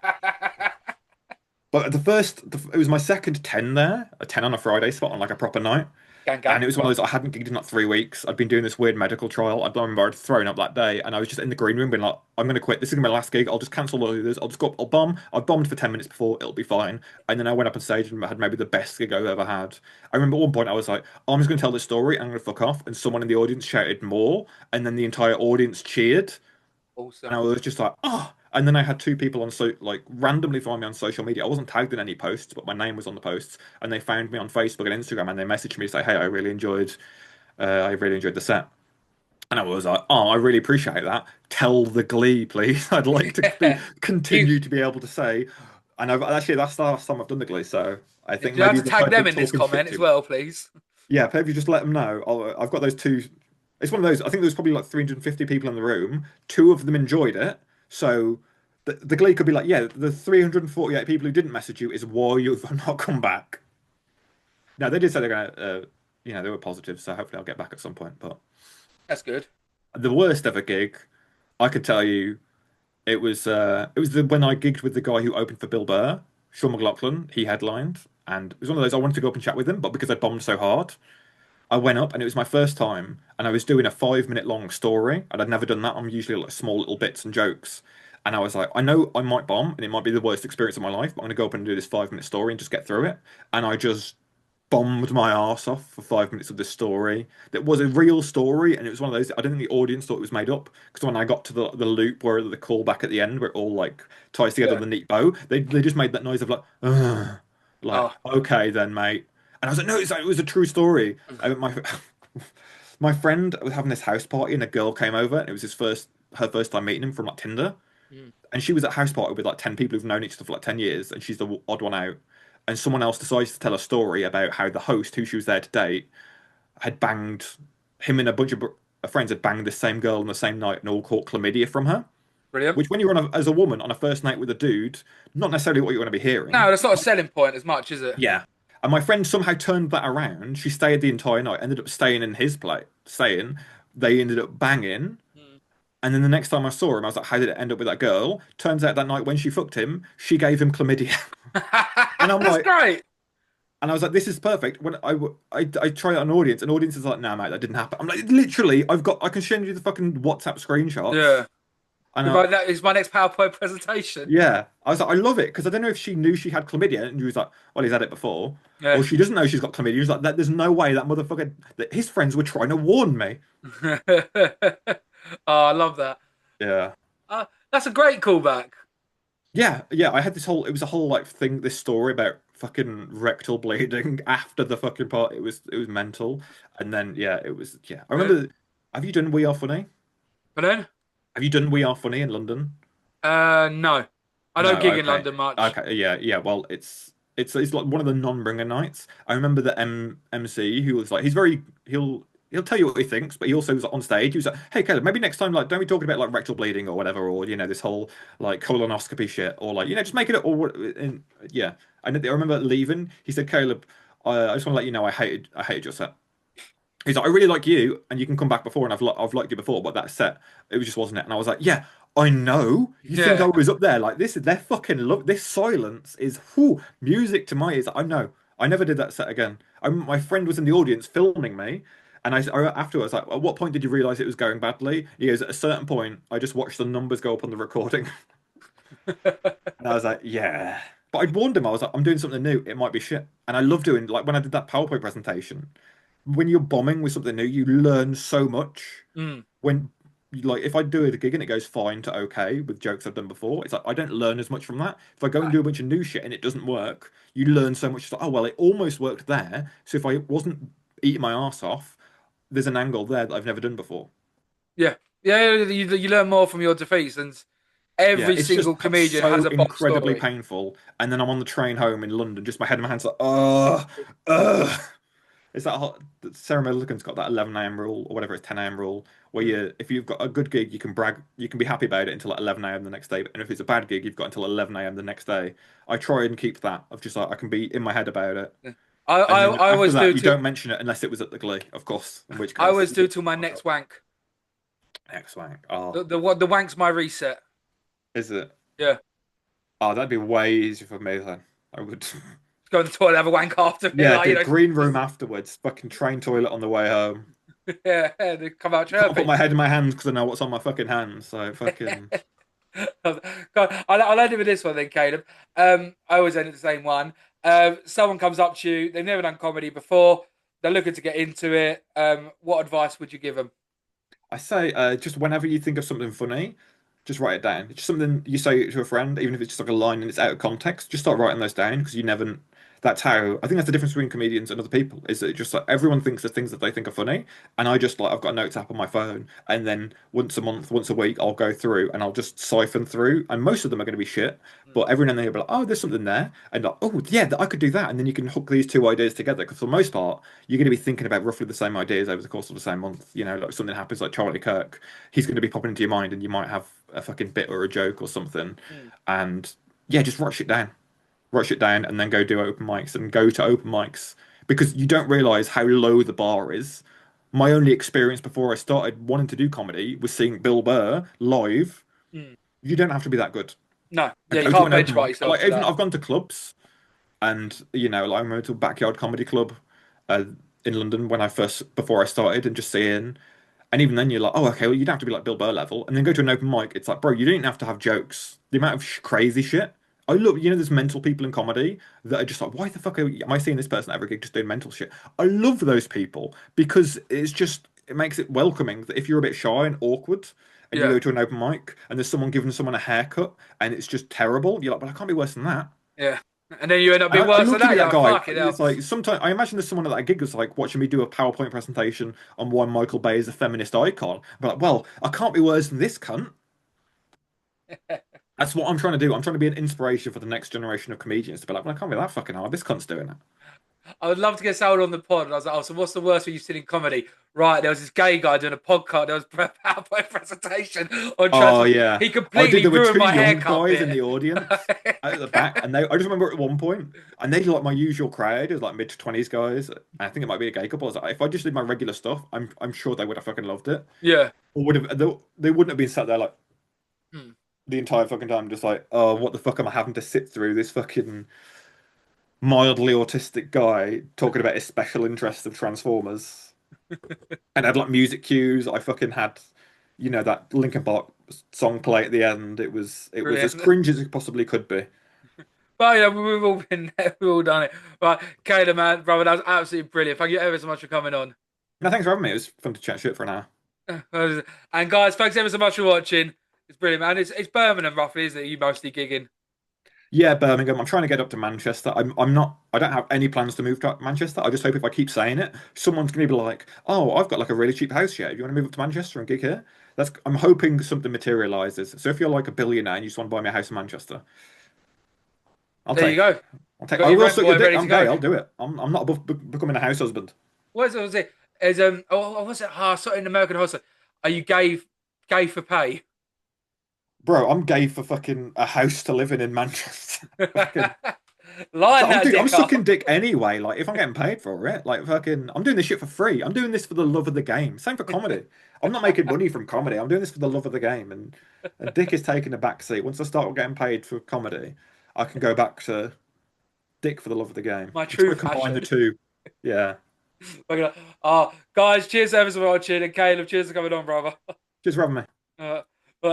But it was my second 10 there, a 10 on a Friday spot on like a proper night. Gang, And gang. it was one of those, I hadn't gigged in like 3 weeks. I'd been doing this weird medical trial. I remember I'd thrown up that day and I was just in the green room being like, I'm going to quit. This is going to be my last gig. I'll just cancel all of this. I'll just go up, I'll bomb. I bombed for 10 minutes before. It'll be fine. And then I went up on stage and had maybe the best gig I've ever had. I remember at one point I was like, oh, I'm just going to tell this story and I'm going to fuck off. And someone in the audience shouted more. And then the entire audience cheered. And I Awesome. was just like, oh. And then I had two people like randomly find me on social media. I wasn't tagged in any posts, but my name was on the posts, and they found me on Facebook and Instagram, and they messaged me to say, "Hey, I really enjoyed the set." And I was like, "Oh, I really appreciate that. Tell the Glee, please. I'd like to Yeah. You, continue to be able to say." And that's the last time I've done the Glee, so I think you have maybe to the tag them people in this talking shit comment as to me. well, please. Yeah, maybe just let them know. I've got those two. It's one of those. I think there was probably like 350 people in the room. Two of them enjoyed it. So the Glee could be like, yeah, the 348 people who didn't message you is why you've not come back. Now they did say they're gonna, they were positive. So hopefully I'll get back at some point. But That's good. the worst ever gig, I could tell you, when I gigged with the guy who opened for Bill Burr, Sean McLaughlin. He headlined, and it was one of those I wanted to go up and chat with him, but because I bombed so hard. I went up and it was my first time, and I was doing a 5 minute long story, and I'd never done that. I'm usually like small little bits and jokes, and I was like, I know I might bomb, and it might be the worst experience of my life, but I'm gonna go up and do this 5 minute story and just get through it. And I just bombed my ass off for 5 minutes of this story that was a real story, and it was one of those. I don't think the audience thought it was made up because when I got to the loop where the callback at the end, where it all like ties together Yeah. with a neat bow, they just made that noise of like, ugh, like Oh, okay then, mate. And I was like, no, it was a true story. My friend was having this house party and a girl came over and it was her first time meeting him from like Tinder. mm, And she was at a house party with like 10 people who've known each other for like 10 years and she's the odd one out. And someone else decides to tell a story about how the host who she was there to date had banged him and a bunch of friends had banged the same girl on the same night and all caught chlamydia from her. Brilliant. Which, when you're as a woman on a first night with a dude, not necessarily what you want to be hearing. No, that's not a selling point as much, is it? Yeah. And my friend somehow turned that around. She stayed the entire night, ended up staying in his place, staying. They ended up banging. Mm. And then the next time I saw him, I was like, how did it end up with that girl? Turns out that night when she fucked him, she gave him chlamydia. And I'm That's like, great. and I was like, this is perfect. When I try it on an audience, and audience is like, nah, mate, that didn't happen. I'm like, literally, I can send you the fucking WhatsApp screenshots. Yeah. And That is my next PowerPoint presentation. yeah, I was like, I love it because I don't know if she knew she had chlamydia, and she was like, well, he's had it before, Yeah. or she doesn't know she's got chlamydia. She's like, there's no way that motherfucker, that his friends were trying to warn me. Oh, I love that. Yeah. That's a great callback. Yeah, yeah. I had this whole, it was a whole like thing, this story about fucking rectal bleeding after the fucking part. It was mental. And then yeah, it was yeah. I Brilliant. remember, have you done We Are Funny? But then, Have you done We Are Funny in London? no, I don't No, gig in okay. London much. Okay, yeah, yeah. Well, it's like one of the non-bringer nights. I remember the MC who was like he'll tell you what he thinks, but he also was on stage. He was like, "Hey, Caleb, maybe next time like don't be talking about like rectal bleeding or whatever, or this whole like colonoscopy shit, or like just make it or what." And yeah, I remember leaving. He said, "Caleb, I just want to let you know I hated your set." He's like, I really like you, and you can come back before, and I've liked you before, but that set, it was just wasn't it. And I was like, yeah, I know. You think I Yeah, was up there like this? They're fucking love. This silence is music to my ears. I know. I never did that set again. My friend was in the audience filming me, and afterwards, like, at what point did you realize it was going badly? He goes, at a certain point, I just watched the numbers go up on the recording, and I was like, yeah. But I'd warned him. I was like, I'm doing something new. It might be shit. And I love doing like when I did that PowerPoint presentation when you're bombing with something new, you learn so much. mm. When like if I do a gig and it goes fine to okay with jokes I've done before, it's like I don't learn as much from that. If I go and do a bunch of new shit and it doesn't work, you learn so much. It's like, oh well, it almost worked there. So if I wasn't eating my ass off, there's an angle there that I've never done before. Yeah, yeah. You learn more from your defeats, and Yeah, every it's single just comedian so has a bomb incredibly story. painful. And then I'm on the train home in London, just my head in my hands like, oh. It's that hot, Sarah Millican's got that 11 a.m. rule or whatever it's 10 a.m. rule where Mm. if you've got a good gig, you can brag, you can be happy about it until like 11 a.m. the next day. And if it's a bad gig, you've got until 11 a.m. the next day. I try and keep that of just like I can be in my head about it. Yeah. And then I after always do that, you to don't mention it unless it was at the Glee, of course. In which I case, always do till my next wank. X-Wank. Oh, The wank's my reset. is it? Yeah, Oh, that'd be way easier for me then. I would. go to the toilet, have a wank after it, Yeah, like do green room just afterwards. Fucking train toilet on the way home. yeah, they come out Can't put chirpy. my head in my hands because I know what's on my fucking hands. So fucking. God, I'll end it with this one then, Caleb. I always end it the same one. Someone comes up to you, they've never done comedy before, they're looking to get into it. What advice would you give them? I say, just whenever you think of something funny, just write it down. It's just something you say to a friend, even if it's just like a line and it's out of context. Just start writing those down because you never. That's how I think that's the difference between comedians and other people. Is that just like everyone thinks the things that they think are funny, and I just like I've got a notes app on my phone, and then once a month, once a week, I'll go through and I'll just siphon through, and most of them are going to be shit. Mm. But every now and then you'll be like, oh, there's something there, and like, oh yeah, I could do that, and then you can hook these two ideas together. Because for the most part, you're going to be thinking about roughly the same ideas over the course of the same month. Like something happens like Charlie Kirk, he's going to be popping into your mind, and you might have a fucking bit or a joke or something, Mm. and yeah, just rush it down, and then go do open mics and go to open mics because you don't realize how low the bar is. My only experience before I started wanting to do comedy was seeing Bill Burr live. Mm. You don't have to be that good. No, I yeah, you go to can't an open benchmark mic. yourself Like to even that. I've gone to clubs, and like I went to a backyard comedy club uh, in London when I first before I started, and just seeing. And even then, you're like, oh, okay, well, you don't have to be like Bill Burr level. And then go to an open mic. It's like, bro, you don't even have to have jokes. The amount of crazy shit. I love, there's mental people in comedy that are just like, why the fuck am I seeing this person at every gig just doing mental shit? I love those people because it makes it welcoming that if you're a bit shy and awkward and you Yeah, go to an open mic and there's someone giving someone a haircut and it's just terrible, you're like, but I can't be worse than that. yeah. And then you end up And being I worse love than to that. be You're that like, guy. fuck it hell. It's like sometimes I imagine there's someone at that gig that's like watching me do a PowerPoint presentation on why Michael Bay is a feminist icon. But like, well, I can't be worse than this cunt. That's what I'm trying to do. I'm trying to be an inspiration for the next generation of comedians to be like, well, I can't be that fucking hard. This cunt's doing it. I would love to get someone on the pod. And I was like, oh, so what's the worst thing you've seen in comedy? Right, there was this gay guy doing a podcast. There was a PowerPoint presentation on Oh Transformers. yeah, He I did. completely There were ruined two my young haircut guys in bit. the audience at the back, and I just remember at one point, and they like my usual crowd, it was like mid-20s guys. I think it might be a gay couple. I was like, if I just did my regular stuff, I'm sure they would have fucking loved it, Yeah. or would have they wouldn't have been sat there like Hmm. the entire fucking time, just like, oh, what the fuck am I having to sit through this fucking mildly autistic guy talking about his special interest of Transformers, and I had like music cues. I fucking had, that Linkin Park song play at the end. It was as Brilliant. cringe as it possibly could be. But yeah, we've all been there. We've all done it. Right, Caleb, man, brother, that was absolutely brilliant. Thank you ever so much for coming on. No, thanks for having me. It was fun to chat shit for an hour. And guys, thanks ever so much for watching. It's brilliant, man. It's Birmingham, roughly, isn't it? You mostly gigging. Yeah, Birmingham. I'm trying to get up to Manchester. I'm not. I don't have any plans to move to Manchester. I just hope if I keep saying it, someone's going to be like, "Oh, I've got like a really cheap house here. Do you want to move up to Manchester and gig here?" I'm hoping something materializes. So if you're like a billionaire and you just want to buy me a house in Manchester, I'll There you take. go. I'll You take. got I your will rent suck your boy dick. ready to I'm gay. go. I'll do it. I'm not above becoming a house husband. What was it? Is what's it? I saw it in American Hustle. Are you gay for pay? Bro, I'm gay for fucking a house to live in Manchester. Fucking. So Line I'm that doing, I'm dick sucking up. dick anyway. Like if I'm getting paid for it, like fucking, I'm doing this shit for free. I'm doing this for the love of the game. Same for comedy. I'm not making money from comedy. I'm doing this for the love of the game. And dick is taking a back seat. Once I start getting paid for comedy, I can go back to dick for the love of the game. My I'm true trying to combine the passion. two. Yeah. Guys, cheers ever so much watching, and Caleb, cheers for coming on, brother. Just for having me. Uh,